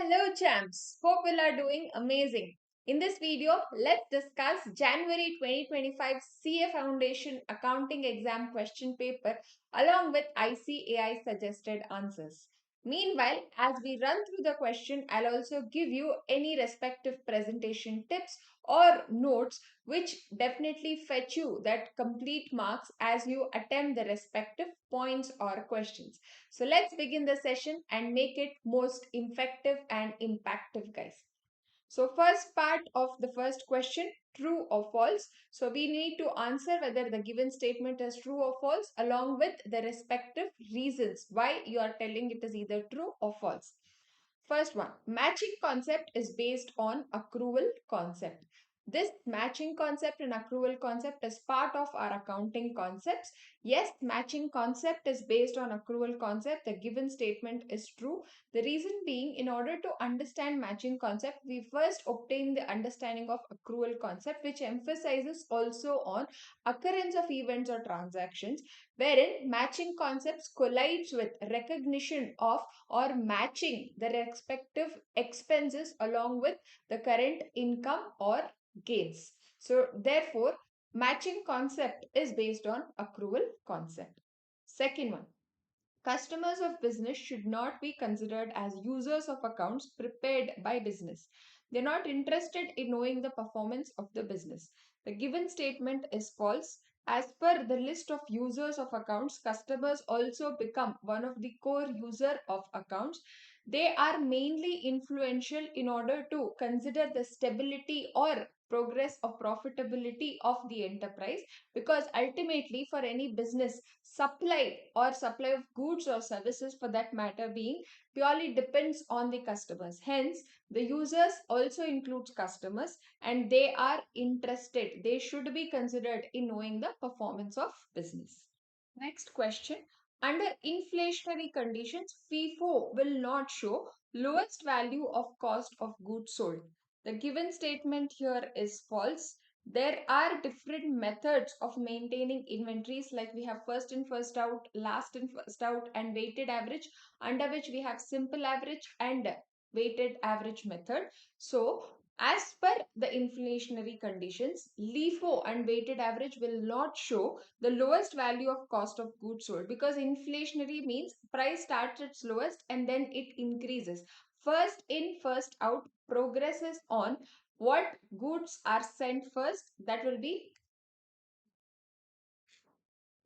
Hello champs, hope you are doing amazing. In this video, let's discuss January 2025 CA Foundation Accounting Exam question paper along with ICAI suggested answers. Meanwhile, as we run through the question, I'll also give you any respective presentation tips or notes which definitely fetch you that complete marks as you attempt the respective points or questions. So let's begin the session and make it most effective and impactful, guys. So first part of the first question, true or false. So we need to answer whether the given statement is true or false along with the respective reasons why you are telling it is either true or false. First one, matching concept is based on accrual concept. This matching concept and accrual concept is part of our accounting concepts. Yes, matching concept is based on accrual concept. The given statement is true. The reason being, in order to understand matching concept, we first obtain the understanding of accrual concept, which emphasizes also on occurrence of events or transactions, wherein matching concepts collides with recognition of or matching the respective expenses along with the current income or gains. So therefore, matching concept is based on accrual concept. Second one, customers of business should not be considered as users of accounts prepared by business. They're not interested in knowing the performance of the business. The given statement is false. As per the list of users of accounts, customers also become one of the core user of accounts. They are mainly influential in order to consider the stability or progress of profitability of the enterprise, because ultimately for any business, supply of goods or services for that matter being purely depends on the customers. Hence the users also includes customers and they are interested, they should be considered in knowing the performance of business. Next question, under inflationary conditions, FIFO will not show lowest value of cost of goods sold. The given statement here is false. There are different methods of maintaining inventories, like we have first in first out, last in first out, and weighted average, under which we have simple average and weighted average method. So as per the inflationary conditions, LIFO and weighted average will not show the lowest value of cost of goods sold, because inflationary means price starts its lowest and then it increases. First in first out progresses on what goods are sent first, that will be.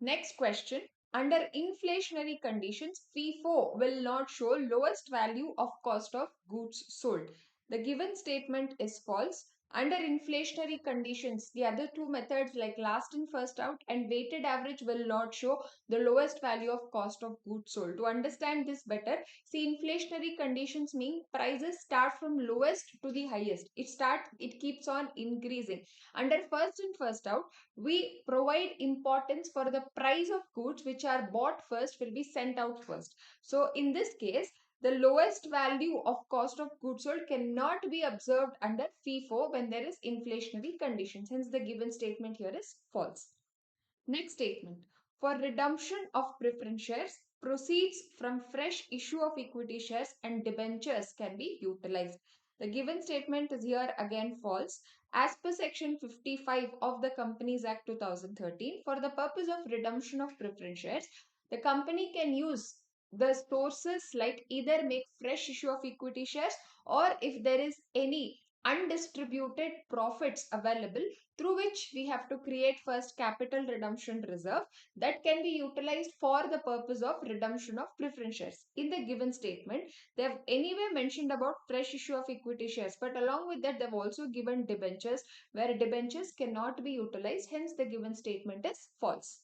Next question, under inflationary conditions, FIFO will not show lowest value of cost of goods sold. The given statement is false. Under inflationary conditions, the other two methods like last in first out and weighted average will not show the lowest value of cost of goods sold. To understand this better, see, inflationary conditions mean prices start from lowest to the highest. It keeps on increasing. Under first in first out, we provide importance for the price of goods which are bought first will be sent out first. So in this case, the lowest value of cost of goods sold cannot be observed under FIFO when there is inflationary conditions. Hence the given statement here is false. Next statement, for redemption of preference shares, proceeds from fresh issue of equity shares and debentures can be utilized. The given statement is here again false. As per section 55 of the Companies Act 2013, for the purpose of redemption of preference shares, the company can use the sources like either make fresh issue of equity shares, or if there is any undistributed profits available, through which we have to create first capital redemption reserve that can be utilized for the purpose of redemption of preference shares. In the given statement, they have anyway mentioned about fresh issue of equity shares, but along with that, they've also given debentures, where debentures cannot be utilized. Hence, the given statement is false.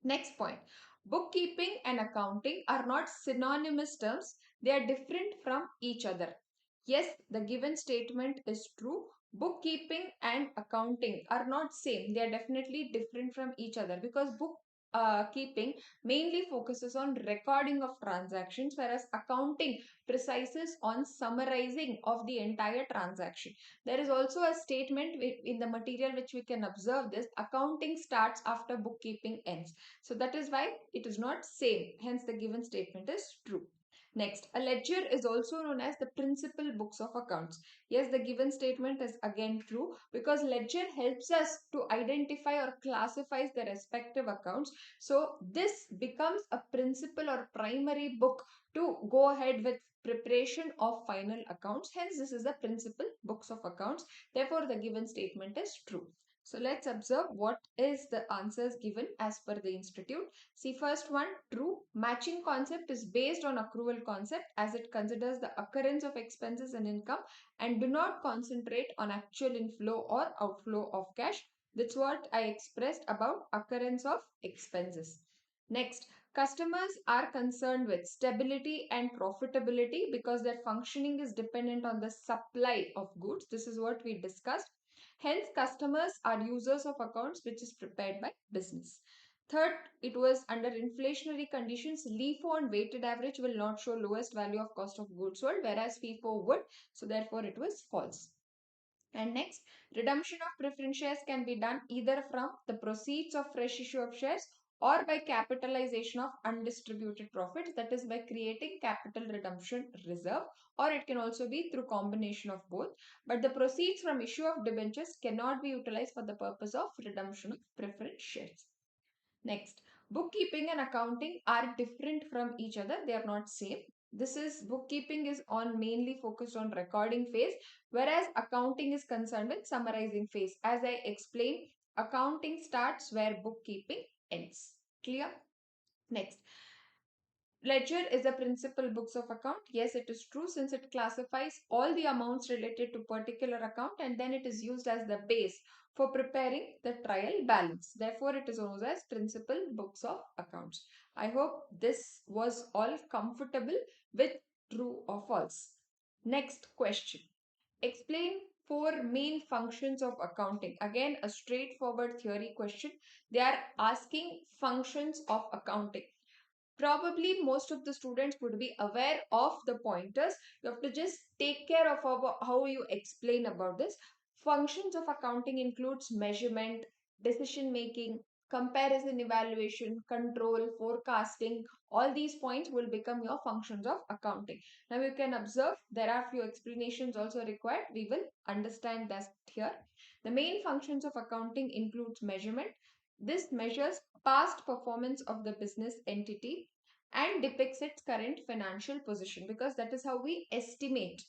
Next point, bookkeeping and accounting are not synonymous terms, they are different from each other. Yes, the given statement is true. Bookkeeping and accounting are not same. They are definitely different from each other, because bookkeeping mainly focuses on recording of transactions, whereas accounting precises on summarizing of the entire transaction. There is also a statement in the material which we can observe this: accounting starts after bookkeeping ends. So that is why it is not same. Hence the given statement is true. Next, a ledger is also known as the principal books of accounts. Yes, the given statement is again true because ledger helps us to identify or classifies the respective accounts. So this becomes a principal or primary book to go ahead with preparation of final accounts. Hence, this is the principal books of accounts. Therefore, the given statement is true. So let's observe what is the answers given as per the institute. See, first one, true. Matching concept is based on accrual concept as it considers the occurrence of expenses and income and do not concentrate on actual inflow or outflow of cash. That's what I expressed about occurrence of expenses. Next, customers are concerned with stability and profitability because their functioning is dependent on the supply of goods. This is what we discussed. Hence, customers are users of accounts which is prepared by business. Third, it was under inflationary conditions, LIFO and weighted average will not show lowest value of cost of goods sold, whereas FIFO would. So therefore, it was false. And next, redemption of preference shares can be done either from the proceeds of fresh issue of shares or by capitalization of undistributed profits, that is by creating capital redemption reserve, or it can also be through combination of both. But the proceeds from issue of debentures cannot be utilized for the purpose of redemption of preference shares. Next, bookkeeping and accounting are different from each other. They are not same. This is bookkeeping is on mainly focused on recording phase, whereas accounting is concerned with summarizing phase. As I explained, accounting starts where bookkeeping ends. Clear? Next, ledger is a principal books of account. Yes, it is true since it classifies all the amounts related to particular account and then it is used as the base for preparing the trial balance. Therefore, it is known as principal books of accounts. I hope this was all comfortable with true or false. Next question. Explain four main functions of accounting. Again, a straightforward theory question. They are asking functions of accounting. Probably most of the students would be aware of the pointers. You have to just take care of how you explain about this. Functions of accounting includes measurement, decision making, comparison evaluation, control, forecasting. All these points will become your functions of accounting. Now you can observe there are few explanations also required. We will understand that here. The main functions of accounting includes measurement. This measures past performance of the business entity and depicts its current financial position because that is how we estimate.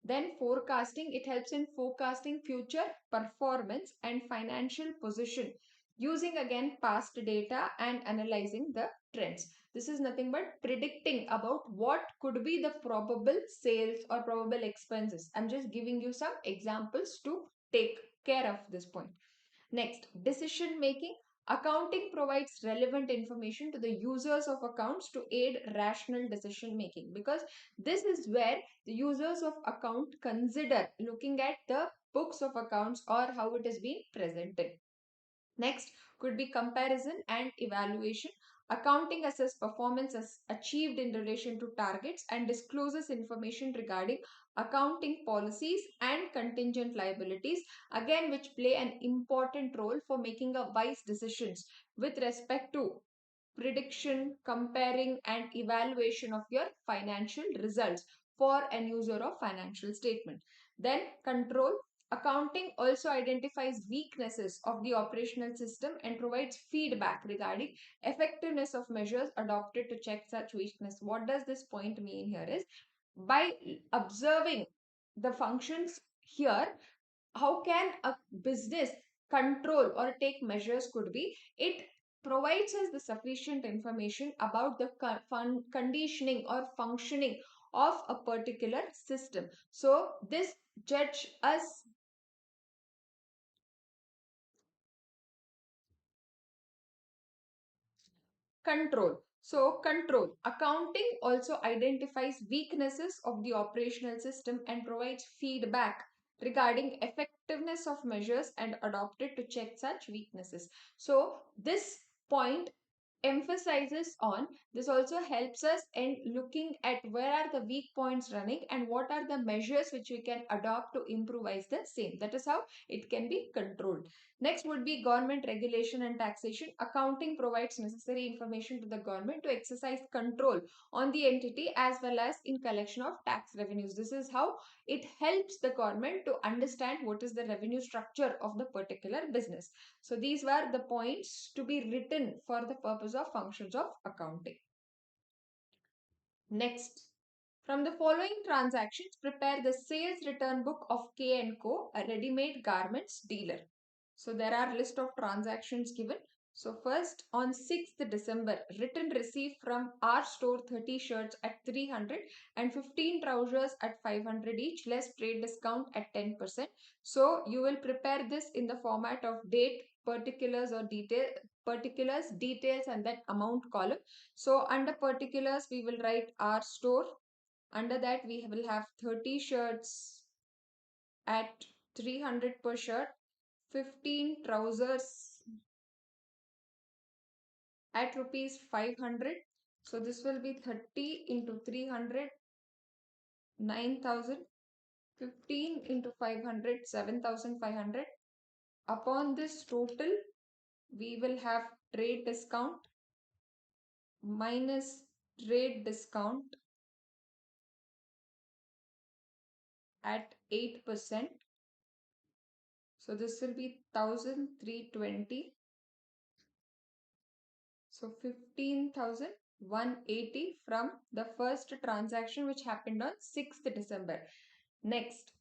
Then forecasting, it helps in forecasting future performance and financial position using again past data and analyzing the trends. This is nothing but predicting about what could be the probable sales or probable expenses. I'm just giving you some examples to take care of this point. Next, decision making. Accounting provides relevant information to the users of accounts to aid rational decision making because this is where the users of account consider looking at the books of accounts or how it is being presented. Next could be comparison and evaluation. Accounting assess performance as achieved in relation to targets and discloses information regarding accounting policies and contingent liabilities, again which play an important role for making a wise decisions with respect to prediction, comparing and evaluation of your financial results for an user of financial statement. Then control. Accounting also identifies weaknesses of the operational system and provides feedback regarding effectiveness of measures adopted to check such weakness. What does this point mean here is by observing the functions here, how can a business control or take measures could be it provides us the sufficient information about the conditioning or functioning of a particular system. So this judge us control. So control. Accounting also identifies weaknesses of the operational system and provides feedback regarding effectiveness of measures and adopted to check such weaknesses. So this point emphasizes on this also helps us in looking at where are the weak points running and what are the measures which we can adopt to improvise the same. That is how it can be controlled. Next would be government regulation and taxation. Accounting provides necessary information to the government to exercise control on the entity as well as in collection of tax revenues. This is how it helps the government to understand what is the revenue structure of the particular business. So these were the points to be written for the purpose of functions of accounting. Next, from the following transactions, prepare the sales return book of K& Co, a ready-made garments dealer. So there are list of transactions given. So first on 6th December, written receipt from our store 30 shirts at 300 and 15 trousers at 500 each, less trade discount at 10%. So you will prepare this in the format of date, particulars or particulars, details and that amount column. So under particulars, we will write our store. Under that, we will have 30 shirts at 300 per shirt, 15 trousers at rupees 500. So this will be 30 into 300, 9,000. 15 into 500, 7,500. Upon this total, we will have trade discount minus trade discount at 8%. So this will be 1,320. So 15,180 from the first transaction which happened on 6th December. Next,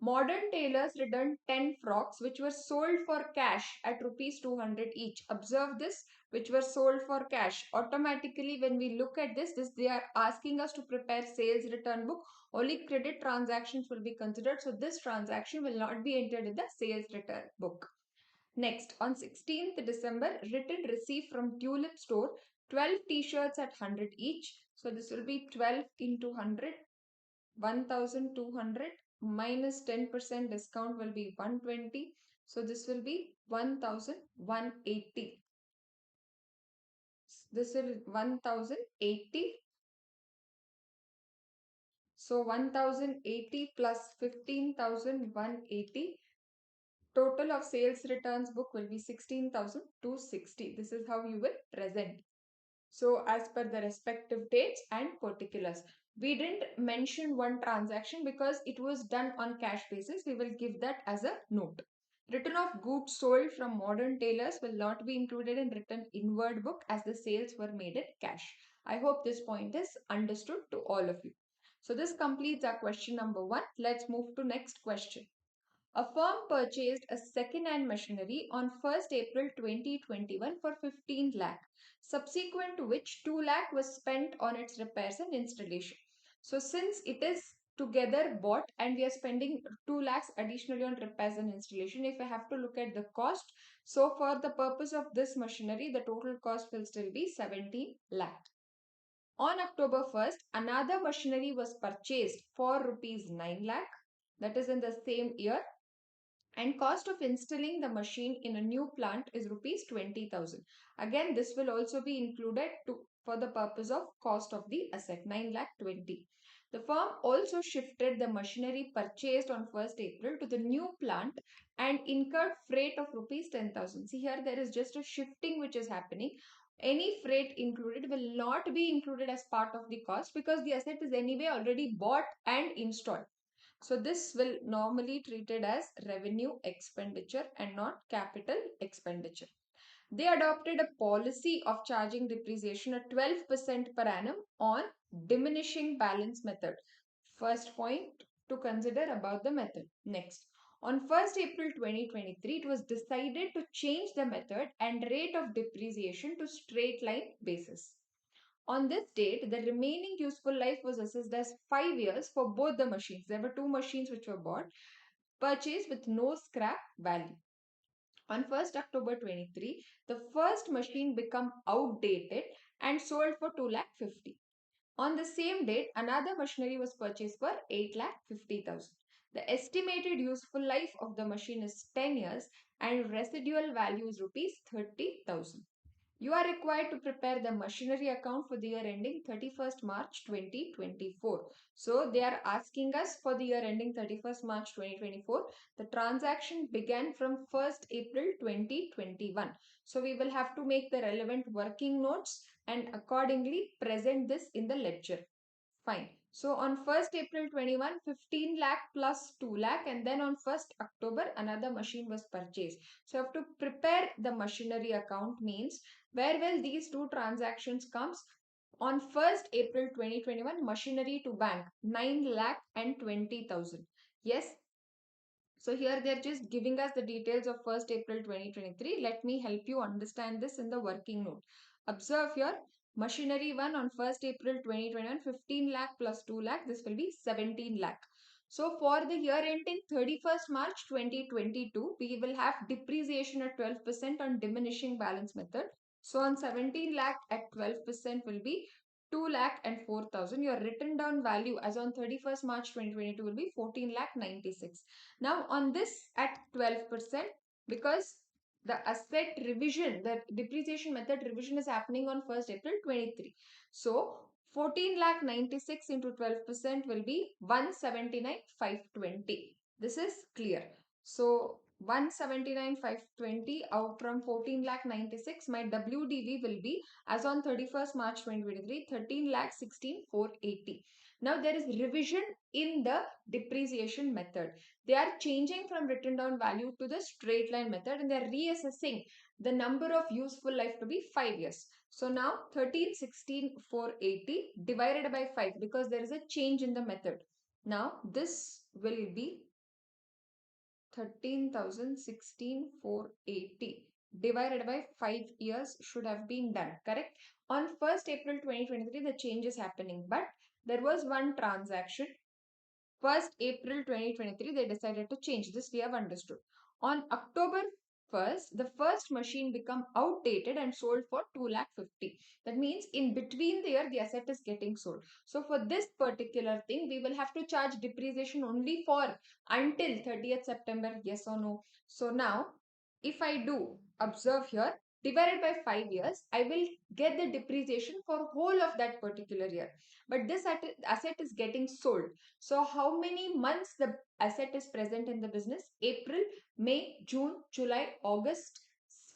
modern tailors returned 10 frocks which were sold for cash at rupees 200 each. Observe this, which were sold for cash. Automatically when we look at this, they are asking us to prepare sales return book. Only credit transactions will be considered. So this transaction will not be entered in the sales return book. Next, on 16th December, written receipt from Tulip store, 12 t-shirts at 100 each. So this will be 12 into 100, 1,200 minus 10% discount will be 120. So this will be 1,180. This is 1,080. So 1,080 plus 15,180. Total of sales returns book will be 16,260. This is how you will present. So as per the respective dates and particulars. We didn't mention one transaction because it was done on cash basis. We will give that as a note. Return of goods sold from modern tailors will not be included in written inward book as the sales were made in cash. I hope this point is understood to all of you. So this completes our question number 1. Let's move to next question. A firm purchased a second-hand machinery on 1st April 2021 for 15 lakh, subsequent to which 2 lakh was spent on its repairs and installation. So since it is together bought and we are spending 2 lakhs additionally on repairs and installation, if I have to look at the cost, so for the purpose of this machinery, the total cost will still be 17 lakh. On October 1st, another machinery was purchased for rupees 9 lakh, that is in the same year, and cost of installing the machine in a new plant is rupees 20,000. Again, this will also be included for the purpose of cost of the asset, 9,20,000. The firm also shifted the machinery purchased on 1st April to the new plant and incurred freight of rupees 10,000. See here, there is just a shifting which is happening. Any freight included will not be included as part of the cost because the asset is anyway already bought and installed. So this will normally treated as revenue expenditure and not capital expenditure. They adopted a policy of charging depreciation at 12% per annum on diminishing balance method. First point to consider about the method. Next, on 1st April 2023, it was decided to change the method and rate of depreciation to straight line basis. On this date, the remaining useful life was assessed as 5 years for both the machines. There were two machines which were bought, purchased with no scrap value. On 1st October 23, the first machine became outdated and sold for 2,50,000. On the same date, another machinery was purchased for 8,50,000. The estimated useful life of the machine is 10 years and residual value is rupees 30,000. You are required to prepare the machinery account for the year ending 31st March 2024. So they are asking us for the year ending 31st March 2024. The transaction began from 1st April 2021. So we will have to make the relevant working notes and accordingly present this in the ledger. Fine. So on 1st April 21, 15 lakh plus 2 lakh, and then on 1st October, another machine was purchased. So you have to prepare the machinery account means where will these two transactions comes? On 1st April 2021, machinery to bank 9 lakh and 20,000. Yes, so here they're just giving us the details of 1st April 2023. Let me help you understand this in the working note. Observe here, machinery 1 on 1st April 2021, 15 lakh plus 2 lakh, this will be 17 lakh. So for the year ending 31st March 2022, we will have depreciation at 12% on diminishing balance method. So on 17 lakh at 12% will be 2 lakh and 4,000. Your written down value as on 31st March 2022 will be 14 lakh 96. Now on this at 12%, because the asset revision, the depreciation method revision is happening on 1st April 23. So 14 lakh 96 into 12% will be 179,520. This is clear. So 179,520 out from 14 lakh 96, my WDV will be as on 31st March 2023, 13 lakh 16,480. Now there is revision in the depreciation method. They are changing from written down value to the straight line method and they are reassessing the number of useful life to be 5 years. So now 13,16,480 divided by 5 because there is a change in the method. Now this will be 13,16,480 divided by 5 years should have been done, correct? On 1st April 2023, the change is happening, but there was one transaction 1st April 2023, they decided to change this. We have understood. On October 1st, the first machine become outdated and sold for 2 lakh 50. That means in between the year, the asset is getting sold. So for this particular thing, we will have to charge depreciation only for until 30th September, yes or no. So now, if I do observe here, divided by 5 years, I will get the depreciation for whole of that particular year. But this asset is getting sold. So how many months the asset is present in the business? April, May, June, July, August.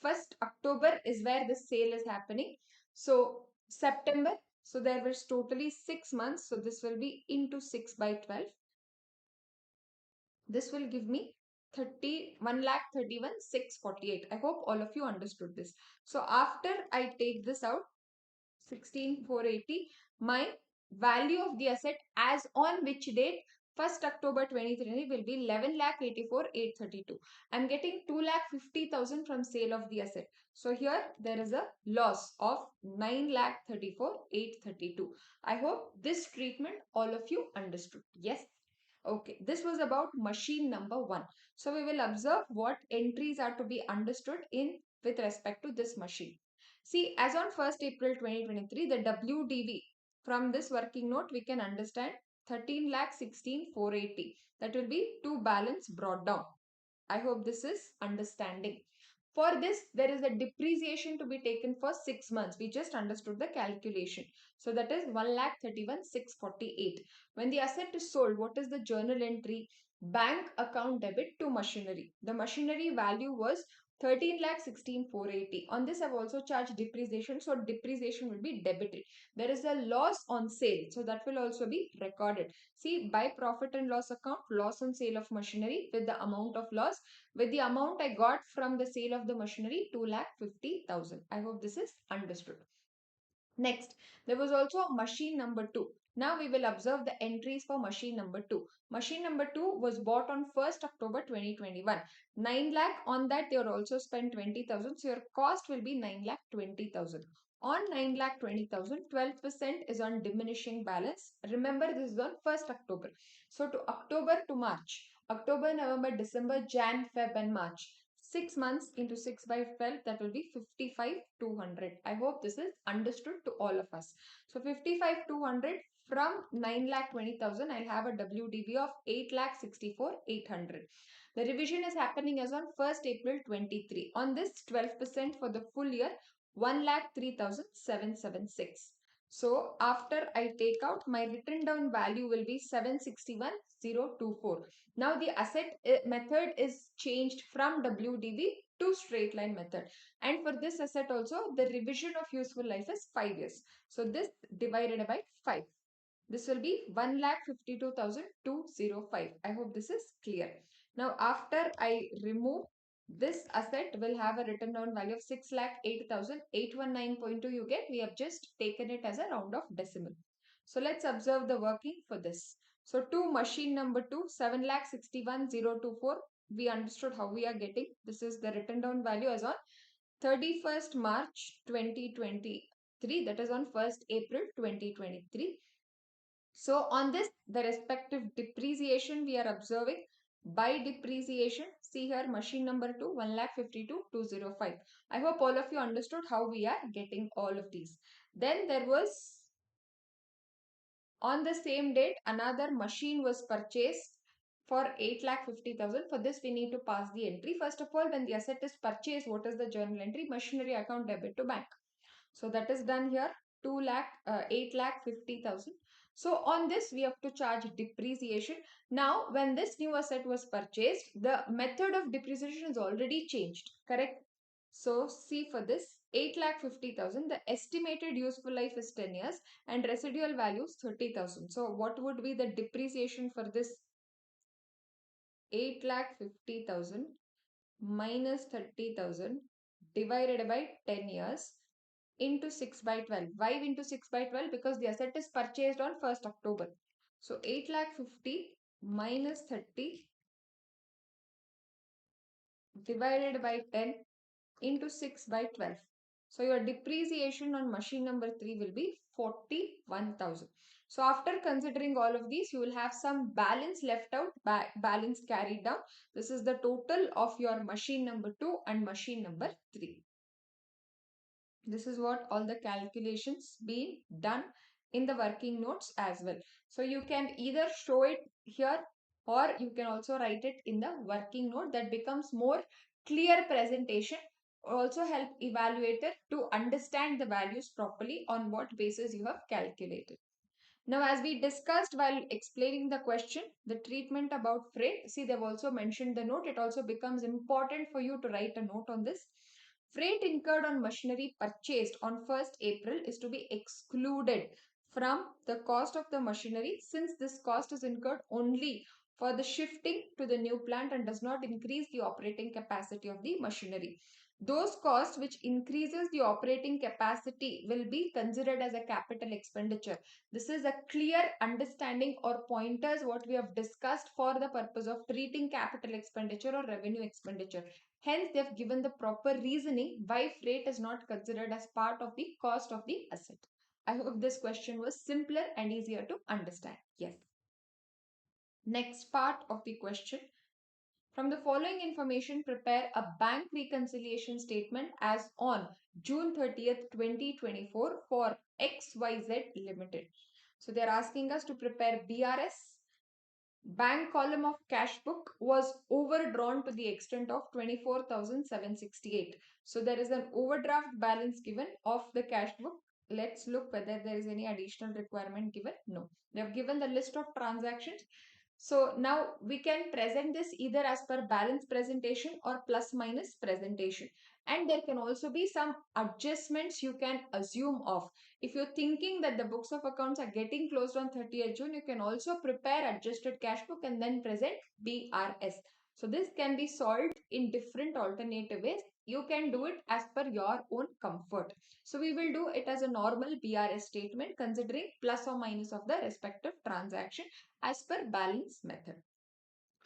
1st October is where the sale is happening. So September. So there was totally 6 months. So this will be into 6 by 12. This will give me 31 lakh 31 648. I hope all of you understood this. So after I take this out, 16,480, my value of the asset as on which date 1st October 2023 will be 11 lakh 84,832. I'm getting 2 lakh 50,000 from sale of the asset. So here there is a loss of 9 lakh 34,832. I hope this treatment all of you understood. Yes. Okay, this was about machine number 1. So we will observe what entries are to be understood in with respect to this machine. See, as on 1st April 2023, the WDV from this working note, we can understand 13 lakh 16,480. That will be two balance brought down. I hope this is understanding. For this, there is a depreciation to be taken for 6 months. We just understood the calculation. So that is 1,31,648. When the asset is sold, what is the journal entry? Bank account debit to machinery. The machinery value was 13 lakh 16,480. On this, I've also charged depreciation. So depreciation will be debited. There is a loss on sale. So that will also be recorded. See, by profit and loss account, loss on sale of machinery with the amount of loss with the amount I got from the sale of the machinery 2,50,000. I hope this is understood. Next, there was also machine number 2. Now we will observe the entries for machine number 2. Machine number 2 was bought on 1st October 2021. 9 lakh on that they are also spent 20,000. So your cost will be 9 lakh 20,000. On 9 lakh 20,000, 12% is on diminishing balance. Remember this is on 1st October. So to October to March. October, November, December, Jan, Feb and March. 6 months into 6 by 12, that will be 55,200. I hope this is understood to all of us. So 55,200 from 9,20,000, I'll have a WDV of 8,64,800. The revision is happening as on 1st April 23. On this 12% for the full year, 1,03,776. So after I take out, my written down value will be 761,024. Now the asset method is changed from WDV to straight line method. And for this asset also, the revision of useful life is 5 years. So this divided by 5. This will be 1,52,205. I hope this is clear. Now, after I remove this asset, will have a written down value of 6,08,819.2. You get, we have just taken it as a round of decimal. So let's observe the working for this. So to machine number 2, 7,61,024. We understood how we are getting. This is the written down value as on 31st March 2023. That is on 1st April 2023. So on this, the respective depreciation we are observing by depreciation. See here, machine number 2, 1,52,205. I hope all of you understood how we are getting all of these. Then there was, on the same date, another machine was purchased for 8,50,000. For this, we need to pass the entry. First of all, when the asset is purchased, what is the journal entry? Machinery account debit to bank. So that is done here, 8,50,000. So on this, we have to charge depreciation. Now, when this new asset was purchased, the method of depreciation is already changed, correct? So see for this, 8,50,000, the estimated useful life is 10 years and residual value is 30,000. So what would be the depreciation for this 8,50,000 minus 30,000 divided by 10 years into 6 by 12. Why into 6 by 12? Because the asset is purchased on 1st October. So 8,50,000 minus 30 divided by 10 into 6 by 12. So your depreciation on machine number 3 will be 41,000. So after considering all of these, you will have some balance left out, balance carried down. This is the total of your machine number 2 and machine number 3. This is what all the calculations being done in the working notes as well. So you can either show it here or you can also write it in the working note. That becomes more clear presentation. Also help evaluator to understand the values properly on what basis you have calculated. Now, as we discussed while explaining the question, the treatment about freight, see they've also mentioned the note. It also becomes important for you to write a note on this. Freight incurred on machinery purchased on 1st April is to be excluded from the cost of the machinery, since this cost is incurred only for the shifting to the new plant and does not increase the operating capacity of the machinery. Those costs which increases the operating capacity will be considered as a capital expenditure. This is a clear understanding or pointers what we have discussed for the purpose of treating capital expenditure or revenue expenditure. Hence, they have given the proper reasoning why freight is not considered as part of the cost of the asset. I hope this question was simpler and easier to understand. Yes. Next part of the question. From the following information, prepare a bank reconciliation statement as on June 30th, 2024 for XYZ Limited. So they are asking us to prepare BRS. Bank column of cash book was overdrawn to the extent of 24,768. So there is an overdraft balance given of the cash book. Let's look whether there is any additional requirement given. No. They have given the list of transactions. So now we can present this either as per balance presentation or plus minus presentation. And there can also be some adjustments you can assume of. If you're thinking that the books of accounts are getting closed on 30th June, you can also prepare adjusted cash book and then present BRS. So this can be solved in different alternative ways. You can do it as per your own comfort. So we will do it as a normal BRS statement considering plus or minus of the respective transaction as per balance method.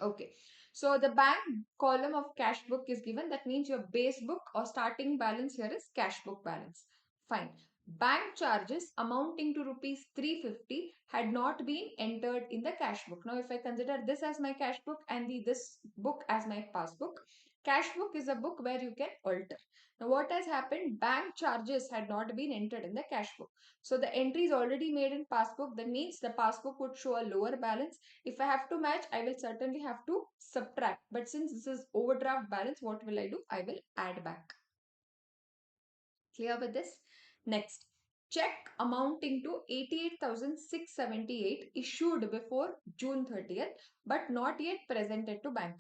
Okay. So the bank column of cash book is given. That means your base book or starting balance here is cash book balance. Fine. Bank charges amounting to rupees 350 had not been entered in the cash book. Now, if I consider this as my cash book and this book as my passbook, cash book is a book where you can alter. Now, what has happened? Bank charges had not been entered in the cash book. So the entry is already made in passbook. That means the passbook would show a lower balance. If I have to match, I will certainly have to subtract. But since this is overdraft balance, what will I do? I will add back. Clear with this? Next, check amounting to 88,678 issued before June 30th but not yet presented to bank.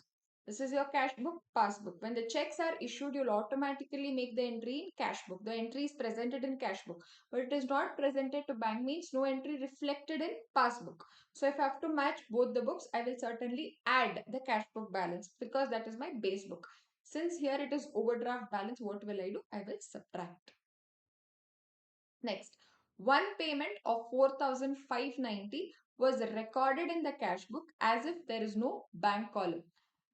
This is your cash book passbook. When the checks are issued, you'll automatically make the entry in cash book. The entry is presented in cash book, but it is not presented to bank means no entry reflected in passbook. So if I have to match both the books, I will certainly add the cash book balance because that is my base book. Since here it is overdraft balance, what will I do? I will subtract. Next, one payment of 4,590 was recorded in the cash book as if there is no bank column.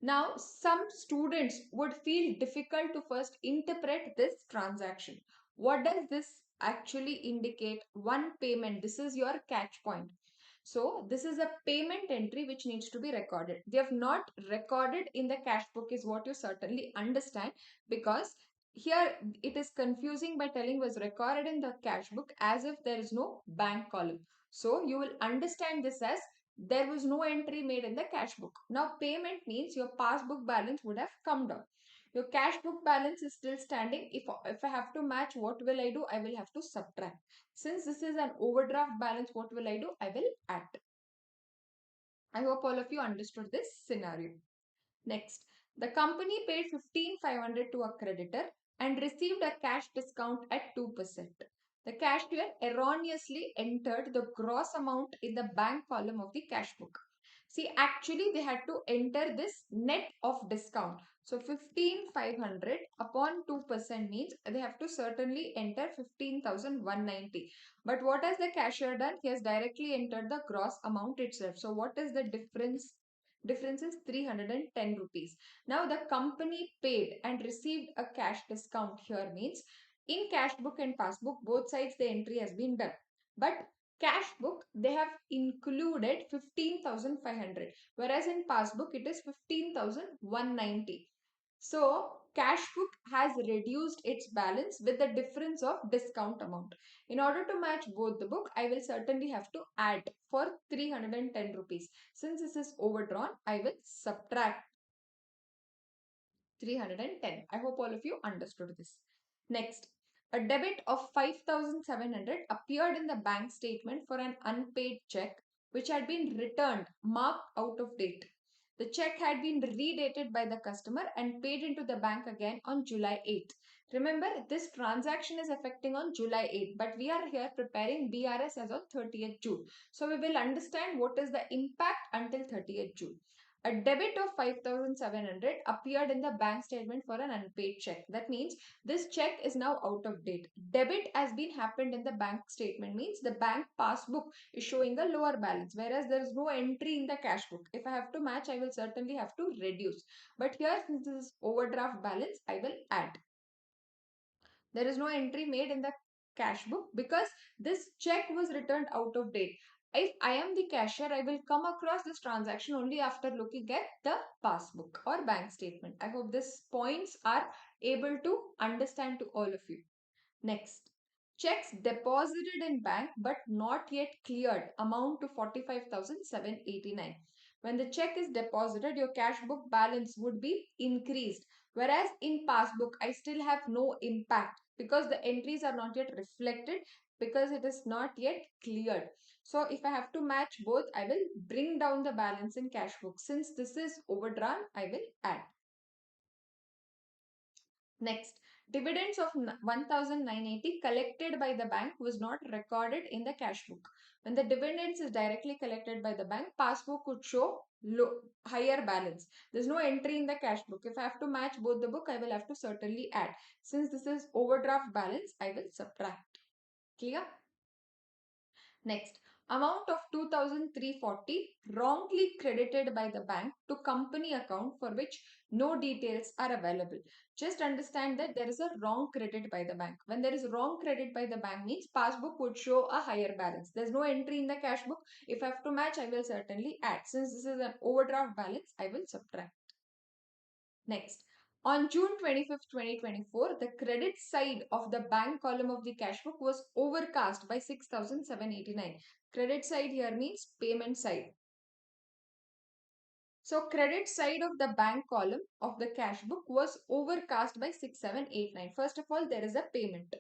Now, some students would feel difficult to first interpret this transaction. What does this actually indicate? One payment. This is your catch point. So, this is a payment entry which needs to be recorded. They have not recorded in the cash book is what you certainly understand, because here it is confusing by telling was recorded in the cash book as if there is no bank column. So you will understand this as there was no entry made in the cash book. Now payment means your passbook balance would have come down. Your cash book balance is still standing. If I have to match, what will I do? I will have to subtract. Since this is an overdraft balance, what will I do? I will add. I hope all of you understood this scenario. Next, the company paid 15,500 to a creditor and received a cash discount at 2%. The cashier erroneously entered the gross amount in the bank column of the cash book. See, actually, they had to enter this net of discount. So, 15,500 upon 2% means they have to certainly enter 15,190. But what has the cashier done? He has directly entered the gross amount itself. So, what is the difference? Difference is 310 rupees. Now, the company paid and received a cash discount here means in cash book and passbook, both sides the entry has been done. But cash book, they have included 15,500, whereas in passbook it is 15,190. So cash book has reduced its balance with the difference of discount amount. In order to match both the book, I will certainly have to add for 310 rupees. Since this is overdrawn, I will subtract 310. I hope all of you understood this. Next, a debit of 5,700 appeared in the bank statement for an unpaid check which had been returned marked out of date. The check had been redated by the customer and paid into the bank again on July 8th. Remember, this transaction is affecting on July 8th, but we are here preparing BRS as on 30th June. So we will understand what is the impact until 30th June. A debit of 5,700 appeared in the bank statement for an unpaid check. That means this check is now out of date. Debit has been happened in the bank statement means the bank passbook is showing a lower balance, whereas there is no entry in the cash book. If I have to match, I will certainly have to reduce. But here, since this is overdraft balance, I will add. There is no entry made in the cash book because this check was returned out of date. If I am the cashier, I will come across this transaction only after looking at the passbook or bank statement. I hope these points are able to understand to all of you. Next, checks deposited in bank but not yet cleared amount to 45,789. When the check is deposited, your cash book balance would be increased. Whereas in passbook, I still have no impact because the entries are not yet reflected because it is not yet cleared. So if I have to match both, I will bring down the balance in cash book. Since this is overdrawn, I will add. Next, dividends of 1,980 collected by the bank was not recorded in the cash book. When the dividends is directly collected by the bank, passbook could show higher balance. There's no entry in the cash book. If I have to match both the book, I will have to certainly add. Since this is overdraft balance, I will subtract. Clear? Next, amount of 2,340 wrongly credited by the bank to company account for which no details are available. Just understand that there is a wrong credit by the bank. When there is wrong credit by the bank means passbook would show a higher balance. There's no entry in the cash book. If I have to match, I will certainly add. Since this is an overdraft balance, I will subtract. Next, on June 25th, 2024, the credit side of the bank column of the cash book was overcast by 6,789. Credit side here means payment side. So credit side of the bank column of the cash book was overcast by 6,789. First of all, there is a payment.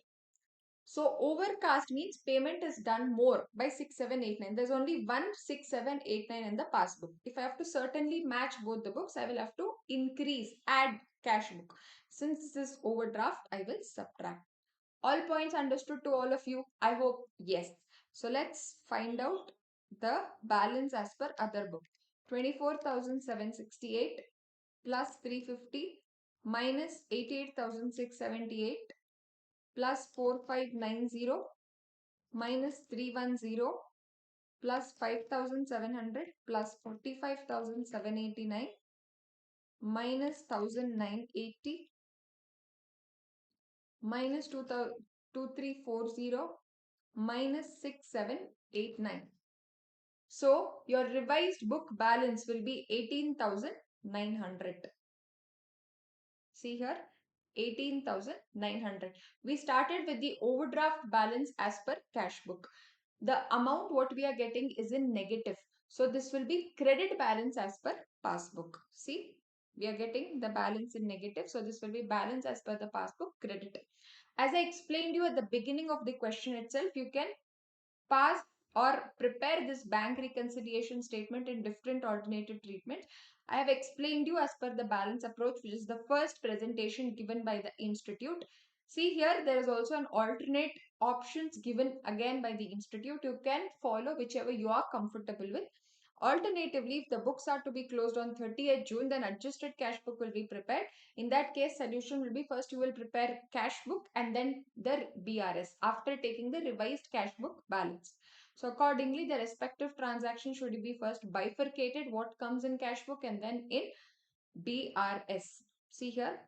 So overcast means payment is done more by 6789. There's only one 6789 in the passbook. If I have to certainly match both the books, I will have to add cash book. Since this is overdraft, I will subtract. All points understood to all of you? I hope yes. So let's find out the balance as per other book. 24,768 plus 350 minus 88,678 plus 4590 minus 310 plus 5,700 plus 45,789 minus 1,980 minus 2340 minus 6789. So your revised book balance will be 18,900. See here, 18,900. We started with the overdraft balance as per cash book. The amount what we are getting is in negative. So this will be credit balance as per passbook. See, we are getting the balance in negative. So this will be balance as per the passbook credit. As I explained you at the beginning of the question itself, you can pass or prepare this bank reconciliation statement in different alternative treatments. I have explained you as per the balance approach, which is the first presentation given by the institute. See here, there is also an alternate options given again by the institute. You can follow whichever you are comfortable with. Alternatively, if the books are to be closed on 30th June, then adjusted cash book will be prepared. In that case, solution will be first you will prepare cash book and then the BRS after taking the revised cash book balance. So accordingly, the respective transaction should be first bifurcated, what comes in cash book and then in BRS. See here,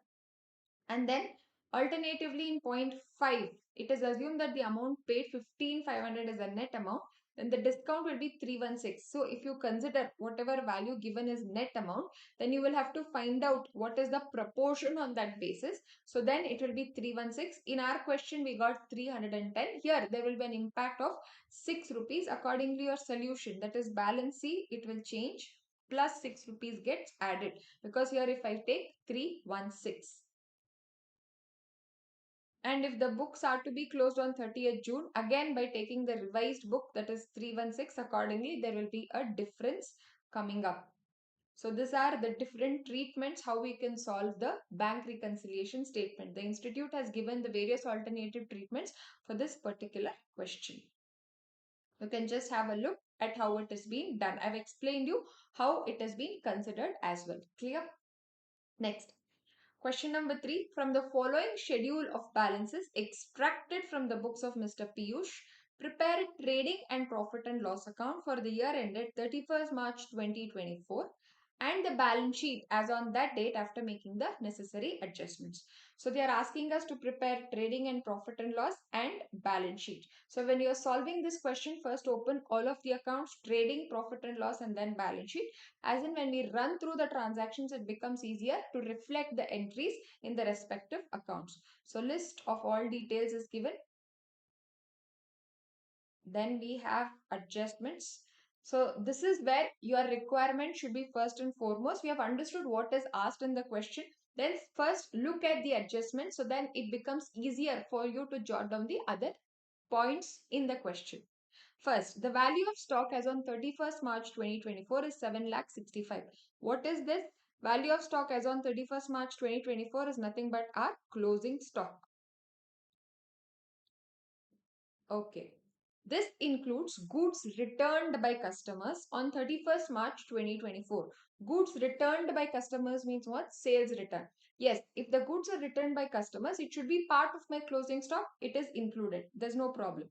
and then alternatively in point 5, it is assumed that the amount paid 15,500 is a net amount. Then the discount will be 316. So if you consider whatever value given is net amount, then you will have to find out what is the proportion on that basis. So then it will be 316. In our question, we got 310. Here there will be an impact of 6 rupees. Accordingly, your solution, that is balance C, it will change, plus 6 rupees gets added, because here if I take 316. And if the books are to be closed on 30th June, again by taking the revised book, that is 316, accordingly there will be a difference coming up. So these are the different treatments how we can solve the bank reconciliation statement. The institute has given the various alternative treatments for this particular question. You can just have a look at how it is being done. I've explained you how it has been considered as well. Clear? Next. Question number 3. From the following schedule of balances extracted from the books of Mr. Piyush, prepare a trading and profit and loss account for the year ended 31st March 2024 and the balance sheet as on that date after making the necessary adjustments. So they are asking us to prepare trading and profit and loss and balance sheet. So when you are solving this question, first open all of the accounts, trading, profit and loss, and then balance sheet. As in when we run through the transactions, it becomes easier to reflect the entries in the respective accounts. So list of all details is given. Then we have adjustments. So this is where your requirement should be first and foremost. We have understood what is asked in the question. Then first look at the adjustment. So then it becomes easier for you to jot down the other points in the question. First, the value of stock as on 31st March 2024 is 7,65,000. What is this? Value of stock as on 31st March 2024 is nothing but our closing stock. Okay. This includes goods returned by customers on 31st March 2024. Goods returned by customers means what? Sales return. Yes, if the goods are returned by customers, it should be part of my closing stock. It is included. There's no problem.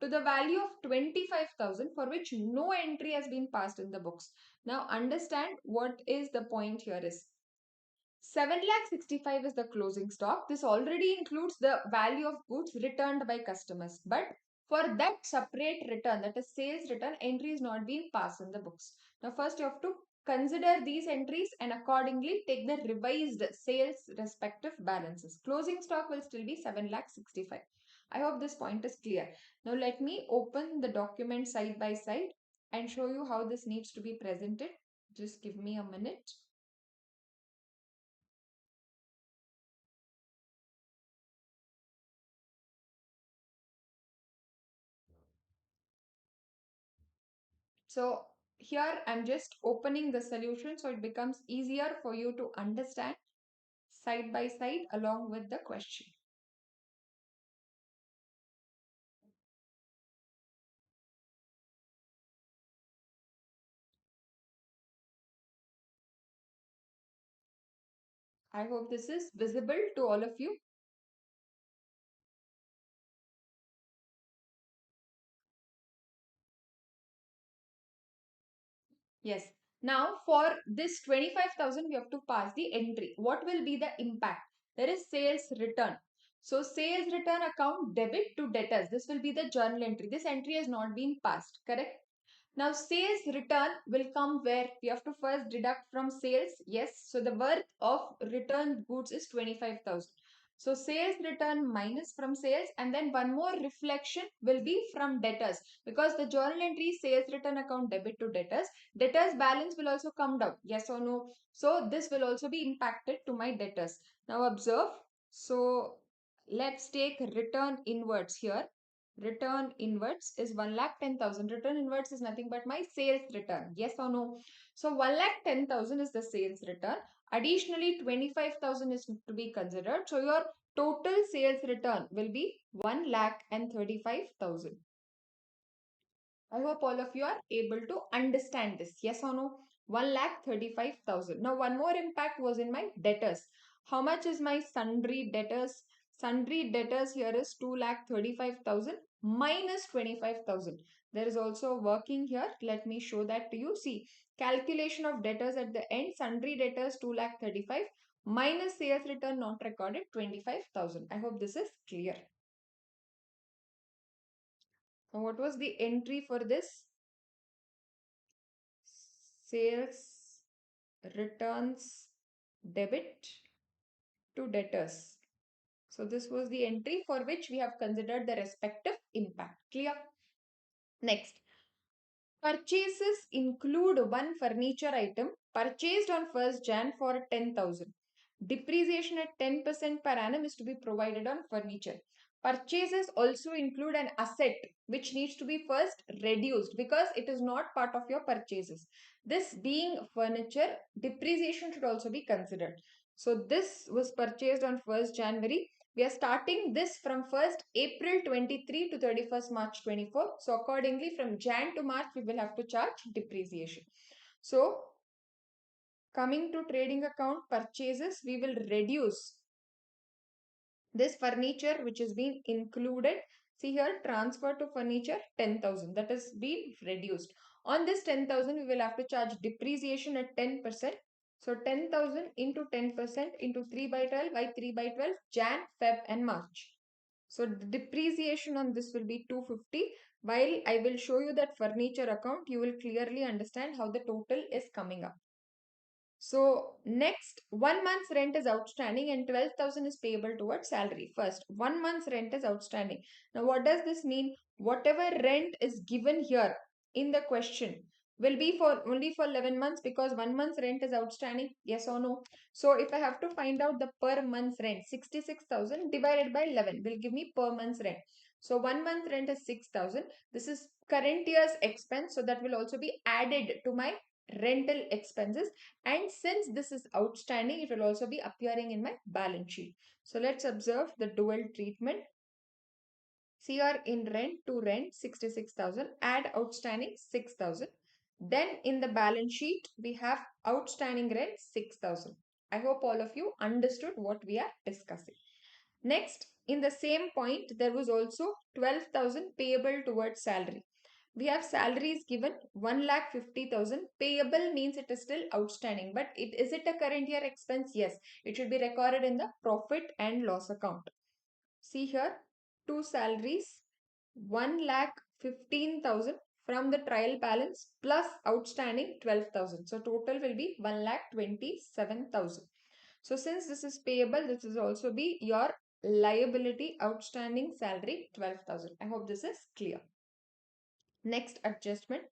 To the value of 25,000 for which no entry has been passed in the books. Now understand what is the point here is. 7,65,000 is the closing stock. This already includes the value of goods returned by customers. But for that separate return, that is sales return, entry is not being passed in the books. Now first you have to consider these entries and accordingly take the revised sales respective balances. Closing stock will still be 7,65,000. I hope this point is clear. Now let me open the document side by side and show you how this needs to be presented. Just give me a minute. So here I'm just opening the solution so it becomes easier for you to understand side by side along with the question. I hope this is visible to all of you. Yes. Now for this 25,000, we have to pass the entry. What will be the impact? There is sales return. So sales return account debit to debtors. This will be the journal entry. This entry has not been passed, correct? Now, sales return will come where we have to first deduct from sales. Yes. So, the worth of returned goods is 25,000. So, sales return minus from sales, and then one more reflection will be from debtors because the journal entry sales return account debit to debtors. Debtors balance will also come down. Yes or no? So, this will also be impacted to my debtors. Now, observe. So, let's take return inwards here. Return inwards is 1,10,000. Return inwards is nothing but my sales return. Yes or no? So 1,10,000 is the sales return. Additionally, 25,000 is to be considered. So your total sales return will be 1,35,000. I hope all of you are able to understand this. Yes or no? 1,35,000. Now, one more impact was in my debtors. How much is my sundry debtors? Sundry debtors here is 2,35,000 minus 25,000. There is also a working here. Let me show that to you. See, calculation of debtors at the end. Sundry debtors 2,35,000 minus sales return not recorded 25,000. I hope this is clear. So, what was the entry for this? Sales returns debit to debtors. So this was the entry for which we have considered the respective impact. Clear? Next, purchases include one furniture item purchased on 1st Jan for 10,000. Depreciation at 10% per annum is to be provided on furniture. Purchases also include an asset which needs to be first reduced because it is not part of your purchases. This being furniture, depreciation should also be considered. So this was purchased on 1st January. We are starting this from 1st April 23 to 31st March 24. So accordingly from Jan to March we will have to charge depreciation. So coming to trading account purchases, we will reduce this furniture which is being included. See here, transfer to furniture 10,000. That has been reduced. On this 10,000, we will have to charge depreciation at 10%. So 10,000 into 10% into 3 by 12 by 3 by 12, Jan, Feb and March. So the depreciation on this will be 250. While I will show you that furniture account, you will clearly understand how the total is coming up. So next, 1 month's rent is outstanding and 12,000 is payable towards salary. First, 1 month's rent is outstanding. Now, what does this mean? Whatever rent is given here in the question will be for only for 11 months because 1 month's rent is outstanding. Yes or no? So if I have to find out the per month's rent, 66,000 divided by 11 will give me per month's rent. So 1 month rent is 6,000. This is current year's expense. So that will also be added to my rental expenses, and since this is outstanding it will also be appearing in my balance sheet. So let's observe the dual treatment. See here, in rent to rent 66,000, add outstanding 6,000, then in the balance sheet we have outstanding rent 6,000. I hope all of you understood what we are discussing. Next, in the same point there was also 12,000 payable towards salary. We have salaries given 1,50,000. Payable means it is still outstanding, but is it a current year expense? Yes, it should be recorded in the profit and loss account. See here, two salaries, 1,15,000 from the trial balance plus outstanding 12,000. So total will be 1,27,000. So since this is payable, this is also be your liability outstanding salary 12,000. I hope this is clear. Next adjustment.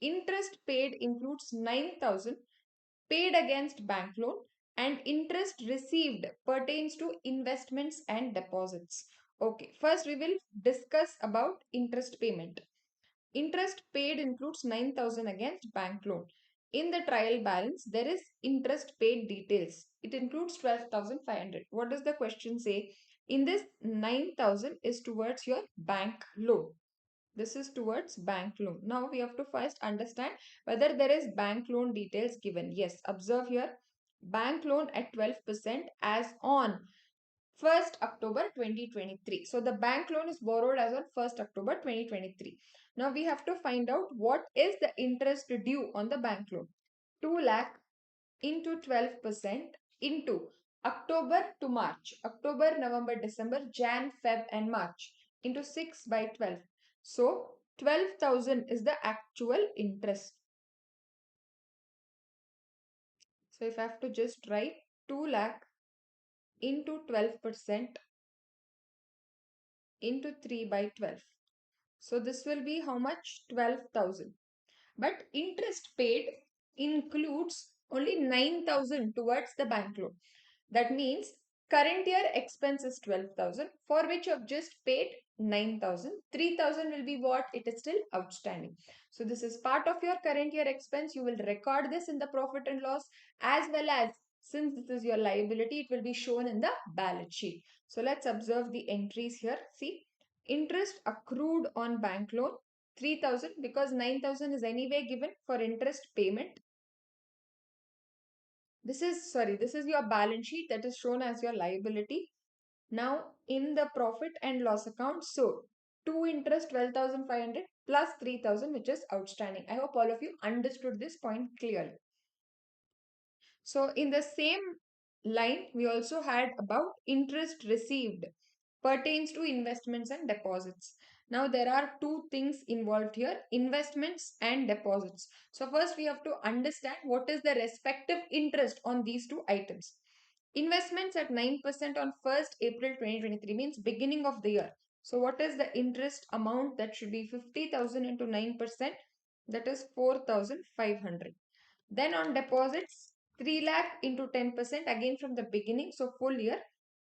Interest paid includes 9,000 paid against bank loan, and interest received pertains to investments and deposits. Okay, first we will discuss about interest payment. Interest paid includes 9,000 against bank loan. In the trial balance, there is interest paid details. It includes 12,500. What does the question say? In this, 9,000 is towards your bank loan. This is towards bank loan. Now we have to first understand whether there is bank loan details given. Yes, observe here. Bank loan at 12% as on 1st October 2023. So the bank loan is borrowed as on 1st October 2023. Now we have to find out what is the interest due on the bank loan. 2 lakh into 12% into October to March. October, November, December, Jan, Feb and March into 6 by 12. So 12,000 is the actual interest. So if I have to just write 2 lakh into 12% into 3 by 12. So this will be how much? 12,000. But interest paid includes only 9,000 towards the bank loan. That means current year expense is 12,000, for which you have just paid 9,000. 3,000 will be what? It is still outstanding. So this is part of your current year expense. You will record this in the profit and loss, as well as, since this is your liability, it will be shown in the balance sheet. So let's observe the entries here. See, interest accrued on bank loan 3,000, because 9,000 is anyway given for interest payment. This is your balance sheet that is shown as your liability. Now in the profit and loss account, so 2 interest 12,500 plus 3,000, which is outstanding. I hope all of you understood this point clearly. So in the same line, we also had about interest received pertains to investments and deposits. Now there are two things involved here, investments and deposits. So first we have to understand what is the respective interest on these two items. Investments at 9% on 1st April 2023 means beginning of the year. So what is the interest amount? That should be 50,000 into 9%, that is 4,500. Then on deposits, 3 lakh into 10% again from the beginning. So full year,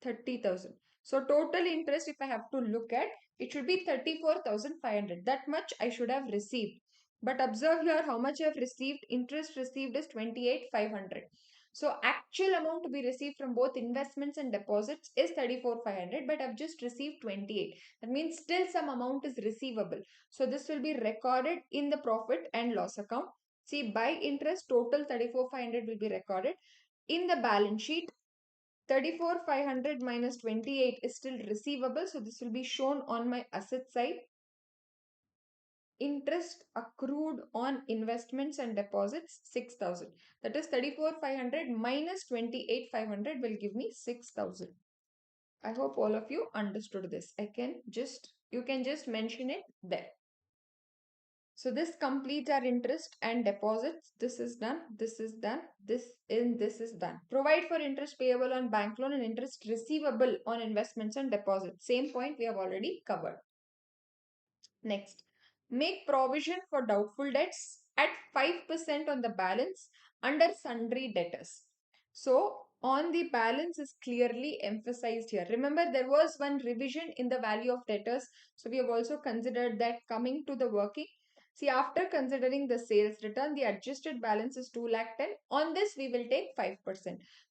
30,000. So total interest, if I have to look at, it should be 34,500. That much I should have received. But observe here how much I have received. Interest received is 28,500. So actual amount to be received from both investments and deposits is 34,500, but I've just received 28. That means still some amount is receivable. So this will be recorded in the profit and loss account. See, by interest, total 34,500 will be recorded. In the balance sheet, 34,500 minus 28 is still receivable. So this will be shown on my asset side. Interest accrued on investments and deposits, 6,000. That is 34,500 minus 28,500 will give me 6,000. I hope all of you understood this. You can just mention it there. So this completes our interest and deposits. This is done. This is done. This is done. Provide for interest payable on bank loan and interest receivable on investments and deposits. Same point we have already covered. Next, make provision for doubtful debts at 5% on the balance under sundry debtors. So on the balance is clearly emphasized here. Remember, there was one revision in the value of debtors. So we have also considered that. Coming to the working. See, after considering the sales return, the adjusted balance is 2 lakh 10. On this, we will take 5%.